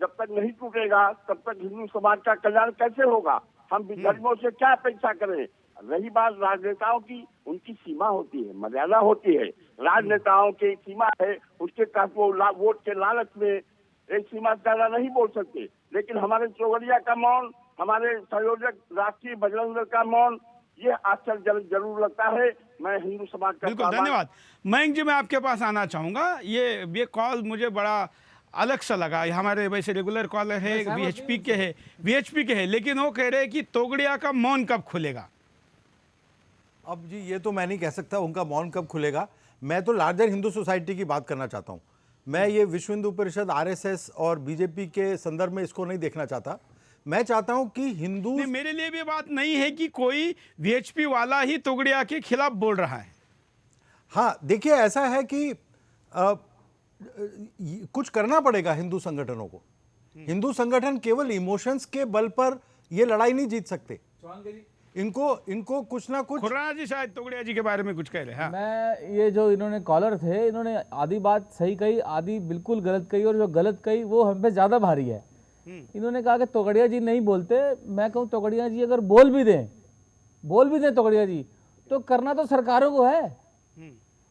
जब तक नहीं टूटेगा तब तक हिंदू समाज का कल्याण कैसे होगा? हम गरीबों से क्या अपेक्षा करें? रही बात राजनेताओं की, उनकी सीमा होती है, मर्यादा होती है। राजनेताओं की सीमा है, उसके तहत वो वोट के लालच में एक सीमा ज्यादा नहीं बोल सकते। लेकिन हमारे चौगड़िया का मौन, हमारे संयोजक राष्ट्रीय बजरंग दल का मौन, ये आश्चर्यजनक जरूर लगता है। मैं हिंदू समाज का बिल्कुल, धन्यवाद। मयंक जी, मैं आपके पास आना चाहूंगा। ये कॉल मुझे बड़ा अलग सा लगा। हमारे वैसे रेगुलर कॉलर है, वीएचपी के है, लेकिन वो कह रहे हैं कि तोगड़िया का मौन कब खुलेगा। अब जी ये तो मैं नहीं कह सकता उनका मौन कब खुलेगा। मैं तो लार्जर हिंदू सोसाइटी की बात करना चाहता हूँ। मैं ये विश्व हिंदू परिषद, आरएसएस और बीजेपी के संदर्भ में इसको नहीं देखना चाहता। मैं चाहता हूं कि हिंदू, मेरे लिए भी बात नहीं है कि कोई वीएचपी वाला ही तोगड़िया के खिलाफ बोल रहा है। हाँ देखिए, ऐसा है कि कुछ करना पड़ेगा हिंदू संगठनों को। हिंदू संगठन केवल इमोशंस के बल पर ये लड़ाई नहीं जीत सकते। इनको कुछ ना कुछ। खुराना जी शायद तोगड़िया जी के बारे में कुछ कह रहे हैं। हाँ। मैं ये जो इन्होंने कॉलर थे, इन्होंने आधी बात सही कही, आधी बिल्कुल गलत कही, और जो गलत कही वो हम पे ज्यादा भारी है। इन्होंने कहा कि तोगड़िया जी नहीं बोलते। मैं कहूँ तोगड़िया जी अगर बोल भी दें तोगड़िया जी, तो करना तो सरकारों को है।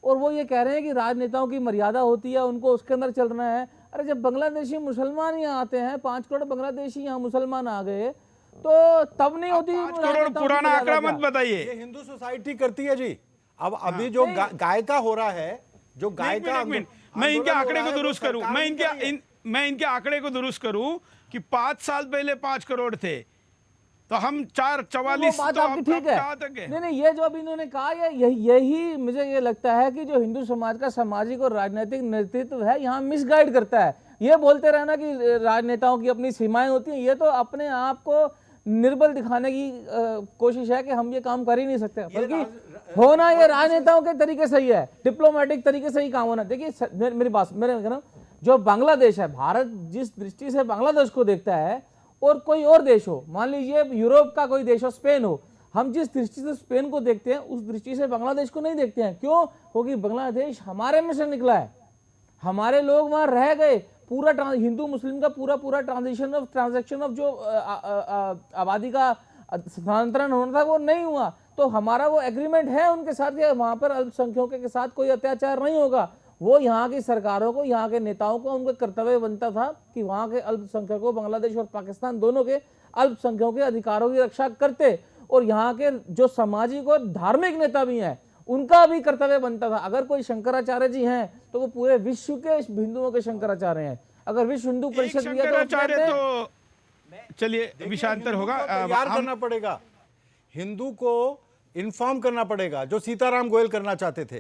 और वो ये कह रहे हैं कि राजनेताओं की मर्यादा होती है, उनको उसके अंदर चलना है। अरे जब बांग्लादेशी मुसलमान यहाँ आते हैं, 5 करोड़ बांग्लादेशी यहाँ मुसलमान आ गए, तो तब नहीं होती। 5 करोड़ पुराना आंकड़ा मत बताइए। ये हिंदू सोसाइटी करती है जी। अब अभी जो गाय का हो रहा है, जो गाय का, मैं इनके आंकड़े को दुरुस्त करूं, मैं इनके आंकड़े को दुरुस्त करूं कि 5 साल पहले 5 करोड़ थे, तो हम 444। बात आपकी ठीक है। नहीं, ये जो अभी इन्होंने कहा, यही मुझे ये लगता है कि जो हिंदू समाज का सामाजिक और राजनीतिक नेतृत्व है, यहाँ मिसगाइड करता है। ये बोलते रहना कि राजनेताओं की अपनी सीमाएं होती हैं, ये तो अपने आप को निर्बल दिखाने की कोशिश है कि हम ये काम कर ही नहीं सकते। बल्कि होना ये राजनेताओं के तरीके से ही है, डिप्लोमेटिक तरीके से ही काम होना। देखिए मेरी बात, मेरे कहना, जो बांग्लादेश है, भारत जिस दृष्टि से बांग्लादेश को देखता है, और कोई और देश हो, मान लीजिए यूरोप का कोई देश हो, स्पेन हो, हम जिस दृष्टि से स्पेन को देखते हैं, उस दृष्टि से बांग्लादेश को नहीं देखते हैं। क्यों? क्योंकि बांग्लादेश हमारे में से निकला है, हमारे लोग वहां रह गए। पूरा हिंदू मुस्लिम का पूरा ट्रांजैक्शन ऑफ जो आबादी का स्थानांतरण होना था वो नहीं हुआ। तो हमारा वो एग्रीमेंट है उनके साथ कि वहां पर अल्पसंख्यकों के साथ कोई अत्याचार नहीं होगा। वो यहाँ की सरकारों को, यहाँ के नेताओं को उनका कर्तव्य बनता था कि वहाँ के अल्पसंख्यकों, बांग्लादेश और पाकिस्तान दोनों के अल्पसंख्यकों के अधिकारों की रक्षा करते। और यहाँ के जो सामाजिक और धार्मिक नेता भी हैं, उनका भी कर्तव्य बनता था। अगर कोई शंकराचार्य जी हैं तो वो पूरे विश्व के हिंदुओं के शंकराचार्य हैं। अगर विश्व हिंदू परिषद तो चलिए विषयांतर होगा, तैयार करना पड़ेगा, हिंदू को इन्फॉर्म करना पड़ेगा, जो सीताराम गोयल करना चाहते थे,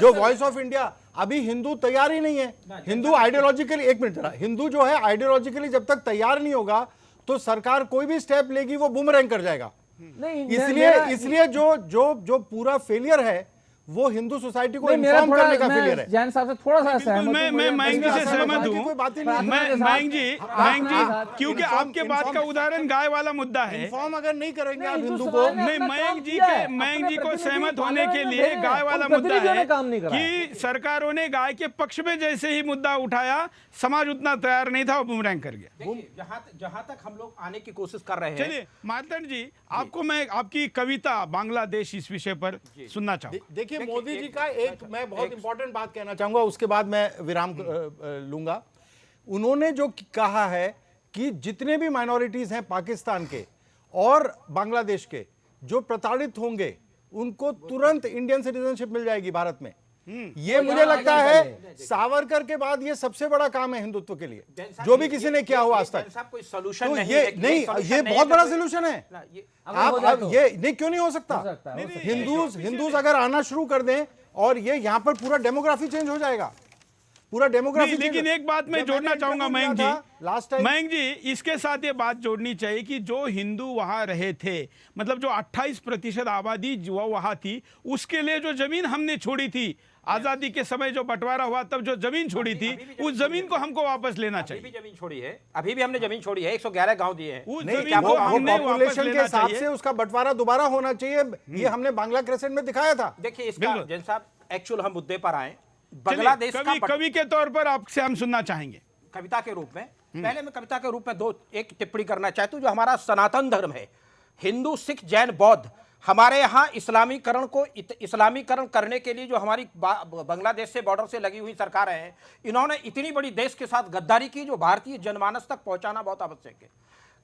जो वॉइस ऑफ इंडिया। अभी हिंदू तैयार ही नहीं है। हिंदू आइडियोलॉजिकली, एक मिनट जरा, हिंदू जो है आइडियोलॉजिकली जब तक तैयार नहीं होगा तो सरकार कोई भी स्टेप लेगी वो बूमरैंग कर जाएगा। इसलिए जो पूरा फेलियर है वो हिंदू सोसाइटी को इन्फॉर्म करने का फेलियर है। जैन साहब से थोड़ा सा सहमत हूं। मैं मयंक जी से सहमत हूं। मयंक जी, क्योंकि आपके बात का उदाहरण गाय वाला मुद्दा है। इन्फॉर्म अगर नहीं करेंगे आप हिंदू को, नहीं, मयंक जी को सहमत होने के लिए गाय वाला मुद्दा है कि सरकारों ने गाय के पक्ष में जैसे ही मुद्दा उठाया, समाज उतना तैयार नहीं था, वो बूमरैंग कर गया। जहां तक हम लोग आने की कोशिश कर रहे हैं। चलिए मार्तंड जी, आपको मैं आपकी कविता बांग्लादेश इस विषय पर सुनना चाहूंगा। देखिए मोदी जी का एक मैं बहुत इंपॉर्टेंट बात कहना चाहूंगा, उसके बाद मैं विराम लूंगा। उन्होंने जो कहा है कि जितने भी माइनॉरिटीज हैं पाकिस्तान के और बांग्लादेश के जो प्रताड़ित होंगे, उनको तुरंत इंडियन सिटीजनशिप मिल जाएगी भारत में। ये मुझे लगता है सावरकर के बाद ये सबसे बड़ा काम है हिंदुत्व के लिए, जो भी किसी ने किया हो आज तक। कोई सॉल्यूशन तो ये बहुत बड़ा सोल्यूशन है। आप ये नहीं, क्यों नहीं हो सकता? हिंदूज अगर आना शुरू कर दें और ये यहाँ पर पूरा डेमोग्राफी चेंज हो जाएगा, पूरा डेमोग्राफी। लेकिन एक बात मैं जोड़ना चाहूंगा मयंक जी, इसके साथ ये बात जोड़नी चाहिए कि जो हिंदू वहां रहे थे, मतलब जो 28% आबादी जो वहां थी, उसके लिए जो जमीन हमने छोड़ी थी आजादी के समय, जो बंटवारा हुआ तब जो जमीन छोड़ी थी, उस जमीन को हमको वापस लेना चाहिए। अभी भी जमीन छोड़ी है, अभी भी हमने जमीन छोड़ी है, 111 गांव दिए हैं। उस जमीन को हमने वापस के हिसाब से उसका बंटवारा दोबारा होना चाहिए। ये हमने बांग्ला क्रेसेंट में दिखाया था। देखिए इसका जैन साहब, एक्चुअल हम मुद्दे पर आए। बांग्लादेश का कवि के तौर पर आपसे हम सुनना चाहेंगे, कविता के रूप में। पहले मैं कविता के रूप में एक टिप्पणी करना चाहता हूं। जो हमारा सनातन धर्म है, हिंदू, सिख, जैन, बौद्ध, हमारे यहाँ इस्लामीकरण करने के लिए जो हमारी बांग्लादेश से बॉर्डर से लगी हुई सरकारें हैं, इन्होंने इतनी बड़ी देश के साथ गद्दारी की जो भारतीय जनमानस तक पहुंचाना बहुत आवश्यक है।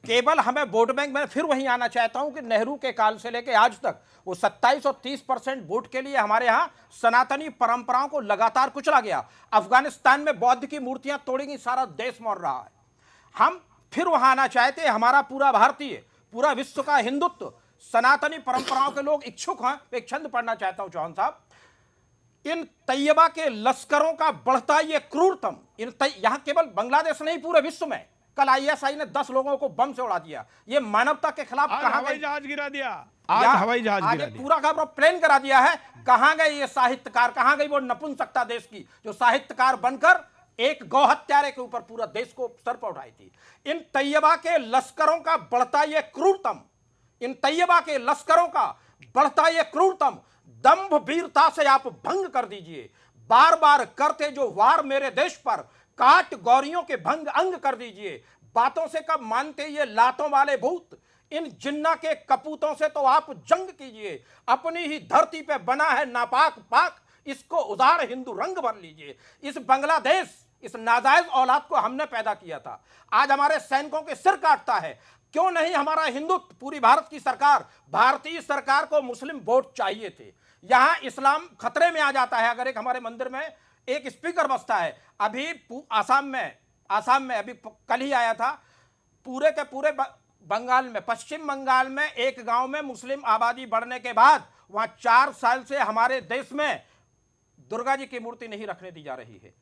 केवल हमें वोट बैंक में फिर वहीं आना चाहता हूं कि नेहरू के काल से लेकर आज तक वो 27 और 30% वोट के लिए हमारे यहां सनातनी परंपराओं को लगातार कुचला गया। अफगानिस्तान में बौद्ध की मूर्तियां तोड़ी गई, सारा देश मर रहा है। हम फिर वहां आना चाहते हैं। हमारा पूरा भारतीय, पूरा विश्व का हिंदुत्व, सनातनी परंपराओं के लोग इच्छुक हैं। एक छंद पढ़ना चाहता हूं चौहान साहब। इन तैयबा के लश्करों का बढ़ता ये क्रूरतम, यहां केवल बांग्लादेश नहीं पूरे विश्व में, कल आईएसआई ने 10 लोगों को बम से उड़ा दिया। ये मानवता के खिलाफ कहां हवाई जहाज गिरा दिया, हवाई जहाज पूरा का प्लेन करा दिया है। कहां गए ये साहित्यकार, कहां गई वो नपुंसकता देश की जो साहित्यकार बनकर एक गौ हत्यारे के ऊपर पूरा देश को सर पर उठाई थी। इन तैयबा के लश्करों का बढ़ता ये क्रूरतम, इन तैयबा के लश्करों का बढ़ता ये क्रूरतम दंभ वीरता से आप भंग कर दीजिए। बार बार करते जो वार मेरे देश पर, काट गौरियों के भंग अंग कर दीजिए। बातों से कब मानते ये लातों वाले भूत, इन जिन्ना के कपूतों से तो आप जंग कीजिए। अपनी ही धरती पे बना है नापाक पाक, इसको उदार हिंदू रंग भर लीजिए। इस बांग्लादेश, इस नाजायज औलाद को हमने पैदा किया था, आज हमारे सैनिकों के सिर काटता है। क्यों नहीं हमारा हिंदुत्व, पूरी भारत की सरकार, भारतीय सरकार को मुस्लिम वोट चाहिए थे। यहां इस्लाम खतरे में आ जाता है अगर एक हमारे मंदिर में एक स्पीकर बसता है। अभी आसाम में अभी कल ही आया था, पूरे के पूरे बंगाल में, पश्चिम बंगाल में एक गांव में मुस्लिम आबादी बढ़ने के बाद वहां 4 साल से हमारे देश में दुर्गा जी की मूर्ति नहीं रखने दी जा रही है।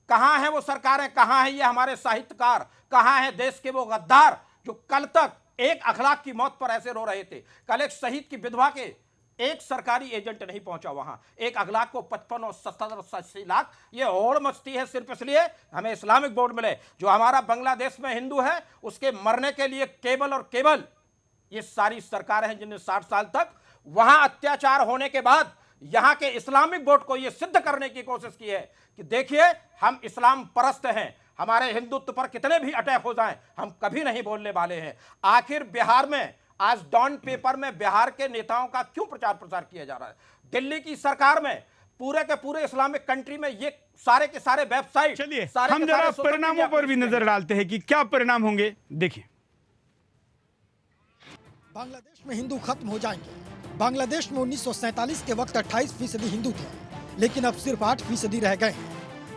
कहां है वो सरकारें, कहां है ये हमारे साहित्यकार, कहां है देश के वो गद्दार जो कल तक एक अखलाक की मौत पर ऐसे रो रहे थे। कल एक शहीद की विधवा के एक सरकारी एजेंट नहीं पहुंचा वहां। एक अखलाक को 55 और 70 लाख, ये होड़ मचती है सिर्फ इसलिए हमें इस्लामिक बोर्ड मिले। जो हमारा बांग्लादेश में हिंदू है उसके मरने के लिए केवल और केवल ये सारी सरकारें हैं जिन्हें 60 साल तक वहां अत्याचार होने के बाद यहां के इस्लामिक बोर्ड को यह सिद्ध करने की कोशिश की है कि देखिए हम इस्लाम परस्त हैं, हमारे हिंदुत्व पर कितने भी अटैक हो जाएं हम कभी नहीं बोलने वाले हैं। आखिर बिहार में आज डॉन पेपर में बिहार के नेताओं का क्यों प्रचार प्रसार किया जा रहा है? दिल्ली की सरकार में, पूरे के पूरे इस्लामिक कंट्री में ये सारे के सारे वेबसाइट, चलिए हम जरा परिणामों पर भी नजर डालते हैं कि क्या परिणाम होंगे। देखिए, बांग्लादेश में हिंदू खत्म हो जाएंगे। बांग्लादेश में 1947 के वक्त 28% हिंदू थे, लेकिन अब सिर्फ 8% रह गए हैं।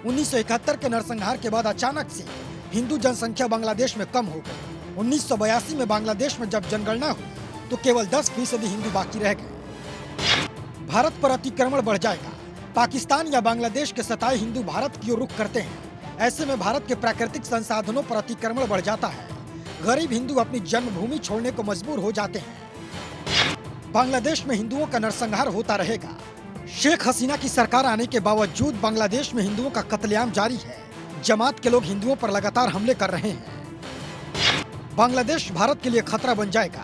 1971 के नरसंहार के बाद अचानक से हिंदू जनसंख्या बांग्लादेश में कम हो गई। 1982 में बांग्लादेश में जब जनगणना हुई तो केवल 10% हिंदू बाकी रह गए। भारत पर अतिक्रमण बढ़ जाएगा। पाकिस्तान या बांग्लादेश के सताए हिंदू भारत की ओर रुख करते हैं। ऐसे में भारत के प्राकृतिक संसाधनों पर अतिक्रमण बढ़ जाता है। गरीब हिंदू अपनी जन्मभूमि छोड़ने को मजबूर हो जाते हैं। बांग्लादेश में हिंदुओं का नरसंहार होता रहेगा। शेख हसीना की सरकार आने के बावजूद बांग्लादेश में हिंदुओं का कत्लेआम जारी है। जमात के लोग हिंदुओं पर लगातार हमले कर रहे हैं। बांग्लादेश भारत के लिए खतरा बन जाएगा।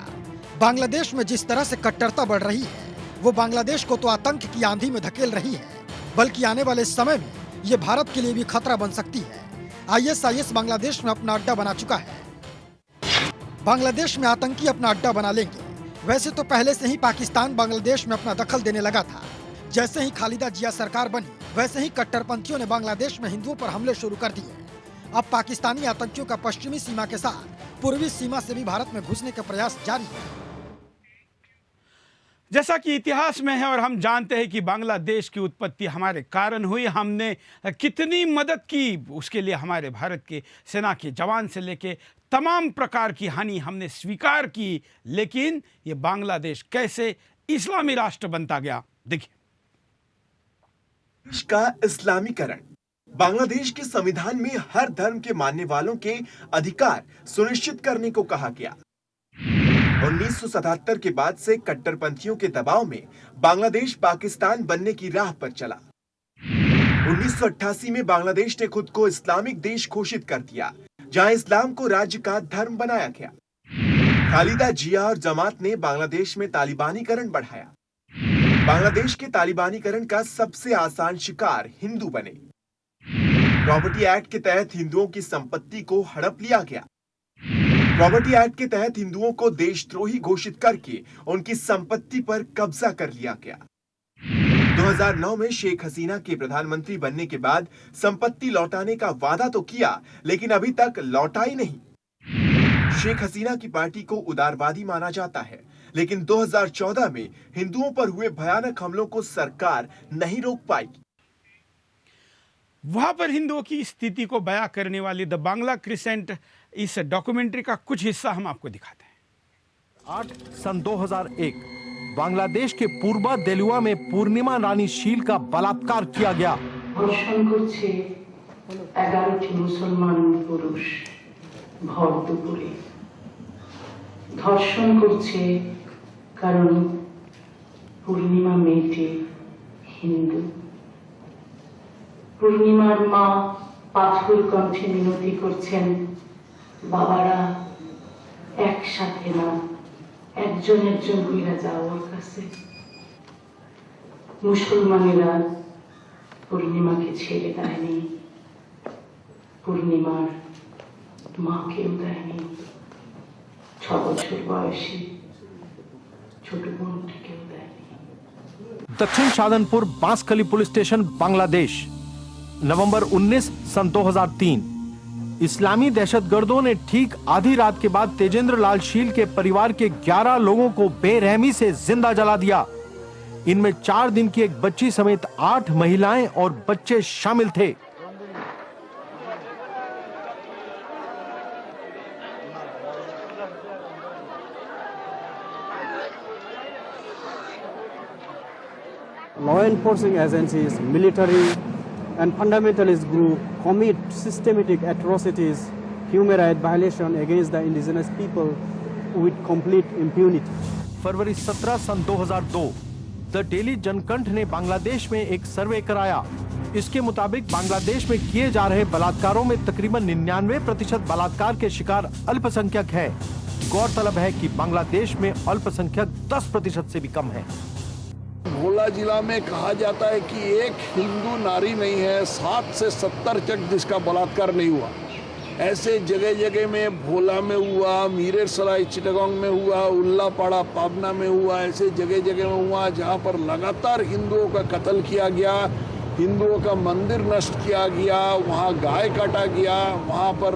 बांग्लादेश में जिस तरह से कट्टरता बढ़ रही है वो बांग्लादेश को तो आतंक की आंधी में धकेल रही है, बल्कि आने वाले समय में ये भारत के लिए भी खतरा बन सकती है। ISIS बांग्लादेश में अपना अड्डा बना चुका है। बांग्लादेश में आतंकी अपना अड्डा बना लेंगे। वैसे तो पहले से ही पाकिस्तान बांग्लादेश में अपना दखल देने लगा था। जैसे ही खालिदा जिया सरकार बनी वैसे ही कट्टरपंथियों ने बांग्लादेश में हिंदुओं पर हमले शुरू कर दिए। अब पाकिस्तानी आतंकियों का पश्चिमी सीमा के साथ पूर्वी सीमा से भी भारत में घुसने के प्रयास जारी है। जैसा कि इतिहास में है और हम जानते हैं कि बांग्लादेश की उत्पत्ति हमारे कारण हुई, हमने कितनी मदद की उसके लिए हमारे भारत के सेना के जवान से लेके तमाम प्रकार की हानि हमने स्वीकार की। लेकिन ये बांग्लादेश कैसे इस्लामी राष्ट्र बनता गया, देखिए। देश का इस्लामीकरण। बांग्लादेश के संविधान में हर धर्म के मानने वालों के अधिकार सुनिश्चित करने को कहा गया। 1977 के बाद से कट्टरपंथियों के दबाव में बांग्लादेश पाकिस्तान बनने की राह पर चला। 1988 में बांग्लादेश ने खुद को इस्लामिक देश घोषित कर दिया, जहां इस्लाम को राज्य का धर्म बनाया गया। खालिदा जिया और जमात ने बांग्लादेश में तालिबानीकरण बढ़ाया। बांग्लादेश के तालिबानीकरण का सबसे आसान शिकार हिंदू बने। प्रॉपर्टी एक्ट के तहत हिंदुओं की संपत्ति को हड़प लिया गया। प्रॉपर्टी एक्ट के तहत हिंदुओं को देशद्रोही घोषित करके उनकी संपत्ति पर कब्जा कर लिया गया। 2009 में शेख हसीना के प्रधानमंत्री बनने के बाद संपत्ति लौटाने का वादा तो किया, लेकिन अभी तक लौटा ही नहीं। शेख हसीना की पार्टी को उदारवादी माना जाता है, लेकिन 2014 में हिंदुओं पर हुए भयानक हमलों को सरकार नहीं रोक पाई। वहां पर हिंदुओं की स्थिति को बयां करने वाली द बांग्ला क्रिसेंट इस डॉक्यूमेंट्री का कुछ हिस्सा हम आपको दिखाते हैं। 8 सन 2001 बांग्लादेश के पूर्वा देलुआ में पूर्णिमा रानी शील का बलात्कार किया गया। ধর্ষণ করছে 11টি মুসলমান পুরুষ ভর দুপুরে। ধর্ষণ করছে কারণ পূর্ণিমা মেয়েটি হিন্দু। পূর্ণিমার মা পাথর কণ্ঠে মিনতি করছেন, বাবারা একসাথে না, একজন একজন হইয়া যাও ওর কাছে। মুসলমানেরা পূর্ণিমাকে ছেড়ে দেয়নি, পূর্ণিমার মাকেও দেয়নি। 6 বছর বয়সী ছোট বোনটিকেও দেয়নি। दक्षिण शादनपुर बांसकली पुलिस स्टेशन बांग्लादेश, नवंबर 19 सन 2003। इस्लामी दहशतगर्दों ने ठीक आधी रात के बाद तेजेंद्र लाल शील के परिवार के 11 लोगों को बेरहमी से जिंदा जला दिया। इनमें 4 दिन की एक बच्ची समेत 8 महिलाएं और बच्चे शामिल थे। Law enforcing agencies, military and fundamentalist group commit systematic atrocities, human rights violation against the indigenous people with complete impunity. फरवरी 17 सन 2002 द डेली जनकंठ ने बांग्लादेश में एक सर्वे कराया। इसके मुताबिक बांग्लादेश में किए जा रहे बलात्कारों में तकरीबन 99% बलात्कार के शिकार अल्पसंख्यक है। गौरतलब है कि बांग्लादेश में अल्पसंख्यक 10% से भी कम है। भोला जिला में कहा जाता है कि एक हिंदू नारी नहीं है 60 से 70 तक जिसका बलात्कार नहीं हुआ। ऐसे जगह जगह में भोला में हुआ, मीरसराय चिटागोंग में हुआ, उल्लापाड़ा पाबना में हुआ, ऐसे जगह जगह में हुआ जहां पर लगातार हिंदुओं का कत्ल किया गया, हिंदुओं का मंदिर नष्ट किया गया, वहां गाय काटा गया, वहां पर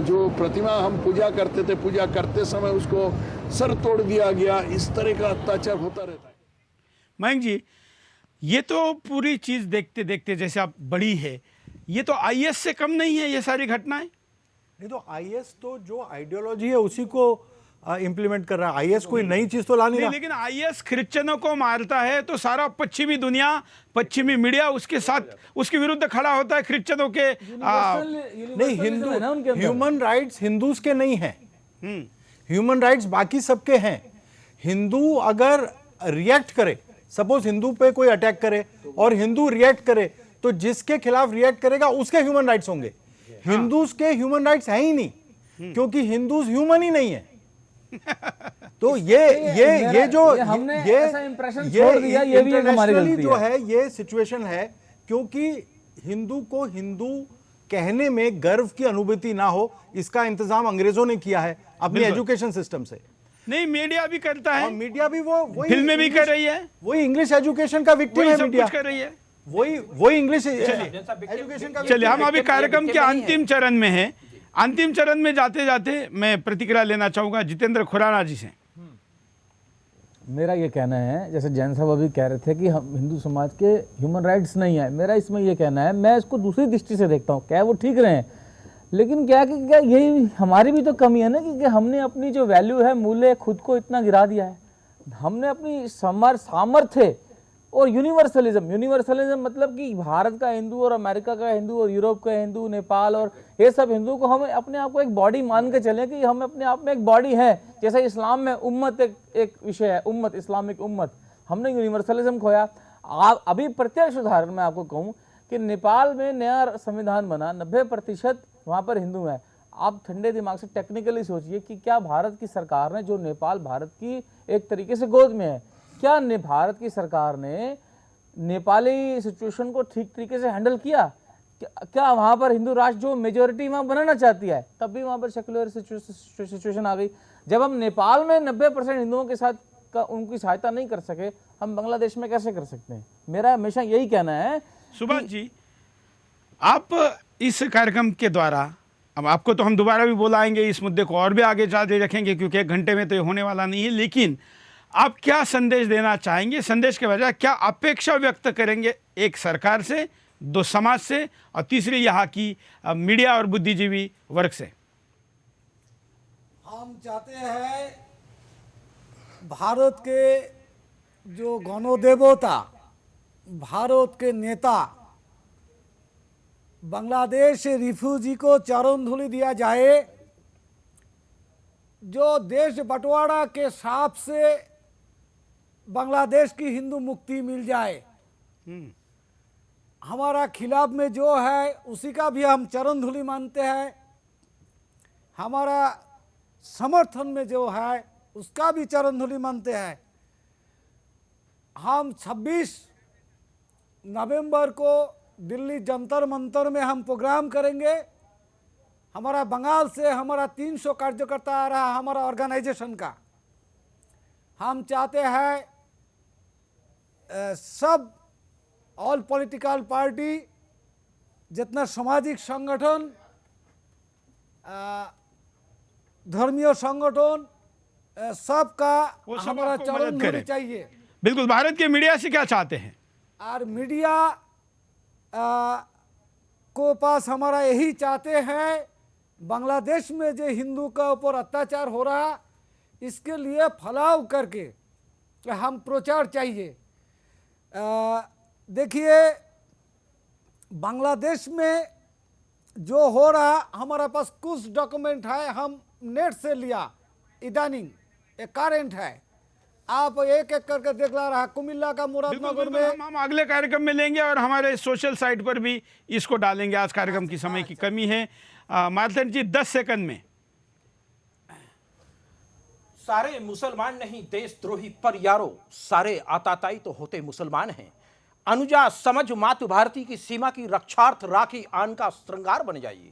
जो प्रतिमा हम पूजा करते थे, पूजा करते समय उसको सर तोड़ दिया गया। इस तरह का अत्याचार होता रहता है। मयंक जी, ये तो पूरी चीज देखते देखते जैसे आप बड़ी है, ये तो आईएस से कम नहीं है ये सारी घटनाएं। नहीं तो आईएस तो जो आइडियोलॉजी है उसी को इंप्लीमेंट कर रहा है। आईएस कोई नई चीज तो ला नहीं रहा। लेकिन आईएस क्रिश्चियनों को मारता है तो सारा पश्चिमी दुनिया, पश्चिमी मीडिया उसके साथ उसके विरुद्ध खड़ा होता है। क्रिश्चियनों के नहीं, हिंदू ह्यूमन राइट्स हिंदूज के नहीं है, ह्यूमन राइट्स बाकी सबके हैं। हिंदू अगर रिएक्ट करे, सपोज हिंदू पे कोई अटैक करे और हिंदू रिएक्ट करे, तो जिसके खिलाफ रिएक्ट करेगा उसके ह्यूमन राइट्स होंगे। हिंदूज के ह्यूमन राइट्स है ही नहीं, क्योंकि हिंदूज ह्यूमन ही नहीं है। तो ये जो हमने ऐसा इंप्रेशन छोड़ दिया, ये भी एक हमारी गलती जो है ये सिचुएशन है, क्योंकि हिंदू को हिंदू कहने में गर्व की अनुभूति ना हो, इसका इंतजाम अंग्रेजों ने किया है अपनी एजुकेशन सिस्टम से। नहीं, मीडिया भी करता है, मीडिया भी वो फिल्में भी कर रही है, वही इंग्लिश एजुकेशन का विक्टिम है मीडिया, कर रही है, वही इंग्लिश एजुकेशन का। चलिए, हम अभी कार्यक्रम के अंतिम चरण में हैं। अंतिम चरण में जाते जाते मैं प्रतिक्रिया लेना चाहूंगा जितेंद्र खुराना जी से। मेरा ये कहना है, जैसे जैन साहब अभी कह रहे थे कि हम हिंदू समाज के ह्यूमन राइट्स नहीं है, मेरा इसमें ये कहना है, मैं इसको दूसरी दृष्टि से देखता हूँ। क्या वो ठीक रहे हैं, लेकिन क्या यही हमारी भी तो कमी है ना कि हमने अपनी जो वैल्यू है, मूल्य, खुद को इतना गिरा दिया है। हमने अपनी सामर्थ्य और यूनिवर्सलिज्म मतलब कि भारत का हिंदू और अमेरिका का हिंदू और यूरोप का हिंदू, नेपाल और ये सब हिंदू को हम अपने आप को एक बॉडी मान के चलें कि हम अपने आप में एक बॉडी है। जैसे इस्लाम में उम्मत एक विषय है, उम्मत, इस्लामिक उम्मत, हमने यूनिवर्सलिज्म खोया। अभी प्रत्यक्ष उदाहरण मैं आपको कहूँ कि नेपाल में नया संविधान बना, 90% वहाँ पर हिंदू हैं। आप ठंडे दिमाग से टेक्निकली सोचिए कि क्या भारत की सरकार ने, जो नेपाल भारत की एक तरीके से गोद में है, क्या भारत की सरकार ने नेपाली सिचुएशन को ठीक तरीके से हैंडल किया? क्या वहाँ पर हिंदू राष्ट्र जो मेजोरिटी वहाँ बनाना चाहती है, तब भी वहाँ पर सेक्युलर सिचुएशन आ गई। जब हम नेपाल में 90% हिंदुओं के साथ उनकी सहायता नहीं कर सके, हम बांग्लादेश में कैसे कर सकते हैं? मेरा हमेशा यही कहना है। सुभाष जी, आप इस कार्यक्रम के द्वारा अब आपको तो हम दोबारा भी बुलाएंगे, इस मुद्दे को और भी आगे जारी रखेंगे, क्योंकि 1 घंटे में तो ये होने वाला नहीं है। लेकिन आप क्या संदेश देना चाहेंगे? संदेश के बजाय क्या अपेक्षा व्यक्त करेंगे एक सरकार से, 2 समाज से, और तीसरी यहाँ की मीडिया और बुद्धिजीवी वर्ग से? हम चाहते हैं भारत के जो गणदेवता, भारत के नेता, बांग्लादेश रिफ्यूजी को चरण धूलि दिया जाए, जो देश बंटवारा के साप से बांग्लादेश की हिंदू मुक्ति मिल जाए। हमारा खिलाफ में जो है उसी का भी हम चरण धूलि मानते हैं, हमारा समर्थन में जो है उसका भी चरण धूलि मानते हैं। हम 26 नवंबर को दिल्ली जंतर मंतर में हम प्रोग्राम करेंगे। हमारा बंगाल से हमारा 300 कार्यकर्ता आ रहा है हमारा ऑर्गेनाइजेशन का। हम चाहते हैं सब ऑल पॉलिटिकल पार्टी, जितना सामाजिक संगठन, धर्मीय संगठन, सबका हमारा चरण धूलि चाहिए। बिल्कुल। भारत के मीडिया से क्या चाहते हैं? और मीडिया को पास हमारा यही चाहते हैं, बांग्लादेश में जो हिंदू का ऊपर अत्याचार हो रहा, इसके लिए फैलाव करके हम प्रचार चाहिए। देखिए, बांग्लादेश में जो हो रहा, हमारा पास कुछ डॉक्यूमेंट है, हम नेट से लिया, इदानिंग एक करेंट है, आप एक एक करके देख ला रहा। कुमिल्ला का मुरादनगर में हम अगले कार्यक्रम में लेंगे और हमारे सोशल साइट पर भी इसको डालेंगे। आज कार्यक्रम की समय की कमी है। मालथन जी 10 सेकंड में। सारे मुसलमान नहीं देशद्रोही, पर यारो सारे आताताई तो होते मुसलमान हैं। अनुजा समझ मातृ भारती की सीमा की रक्षार्थ राखी आन का श्रृंगार बन जाइए।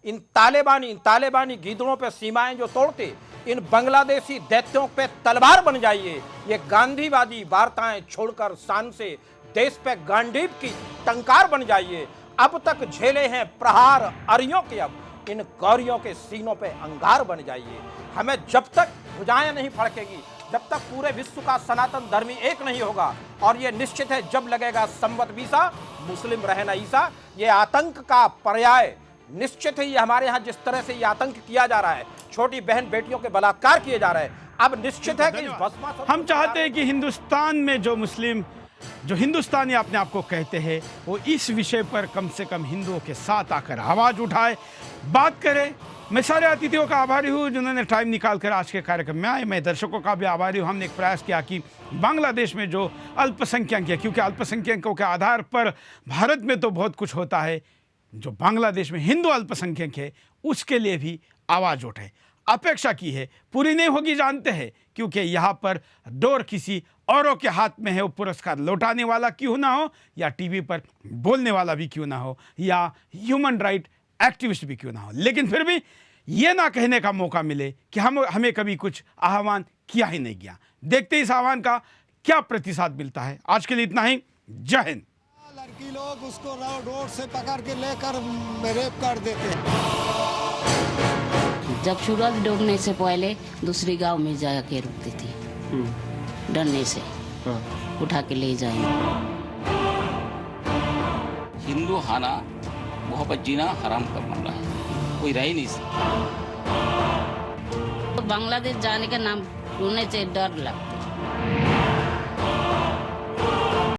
इन तालिबानी गीदड़ों पे सीमाएं जो तोड़ते, इन बांग्लादेशी दैत्यों पे तलवार बन जाइए। ये गांधीवादी वार्ताएं छोड़कर शान से देश पे गांडीव की टंकार बन जाइए। अब तक झेले हैं प्रहार अरियों के, अब इन गौरियों के सीनों पे अंगार बन जाइए। हमें जब तक भुजाएं नहीं फड़केगी, जब तक पूरे विश्व का सनातन धर्मी एक नहीं होगा, और ये निश्चित है जब लगेगा संवत बीसा, मुस्लिम रहना ईसा। ये आतंक का पर्याय निश्चित है। ये हमारे यहाँ जिस तरह से ये आतंक किया जा रहा है, छोटी बहन बेटियों के बलात्कार किए जा रहे हैं, अब निश्चित है कि इस भस्मासुर हम चाहते हैं कि हिंदुस्तान में जो मुस्लिम, जो हिंदुस्तानी अपने आप को कहते हैं, वो इस विषय पर कम से कम हिंदुओं के साथ आकर आवाज उठाए, बात करें। मैं सारे अतिथियों का आभारी हूँ जिन्होंने टाइम निकाल कर आज के कार्यक्रम में आए। मैं दर्शकों का भी आभारी हूँ। हमने एक प्रयास किया कि बांग्लादेश में जो अल्पसंख्यक है, क्योंकि अल्पसंख्यकों के आधार पर भारत में तो बहुत कुछ होता है, जो बांग्लादेश में हिंदू अल्पसंख्यक है उसके लिए भी आवाज उठे। अपेक्षा की है, पूरी नहीं होगी जानते हैं, क्योंकि यहाँ पर डोर किसी औरों के हाथ में है। वो पुरस्कार लौटाने वाला क्यों ना हो, या टीवी पर बोलने वाला भी क्यों ना हो, या ह्यूमन राइट एक्टिविस्ट भी क्यों ना हो, लेकिन फिर भी ये ना कहने का मौका मिले कि हमें कभी कुछ आह्वान किया ही नहीं गया। देखते इस आह्वान का क्या प्रतिसाद मिलता है। आज के लिए इतना ही। जय हिंद। लड़की लोग उसको रोड से पकड़ के लेकर रेप कर देते हैं। जब सूरज डूबने से पहले दूसरी गांव में जाके रुकती थी, डरने से उठा के ले जाएंगे। हिंदू खाना मोहब्बत जीना हराम कर बन रहा है, कोई रह ही नहीं सकता। तो बांग्लादेश जाने का नाम सुनने से डर लगता।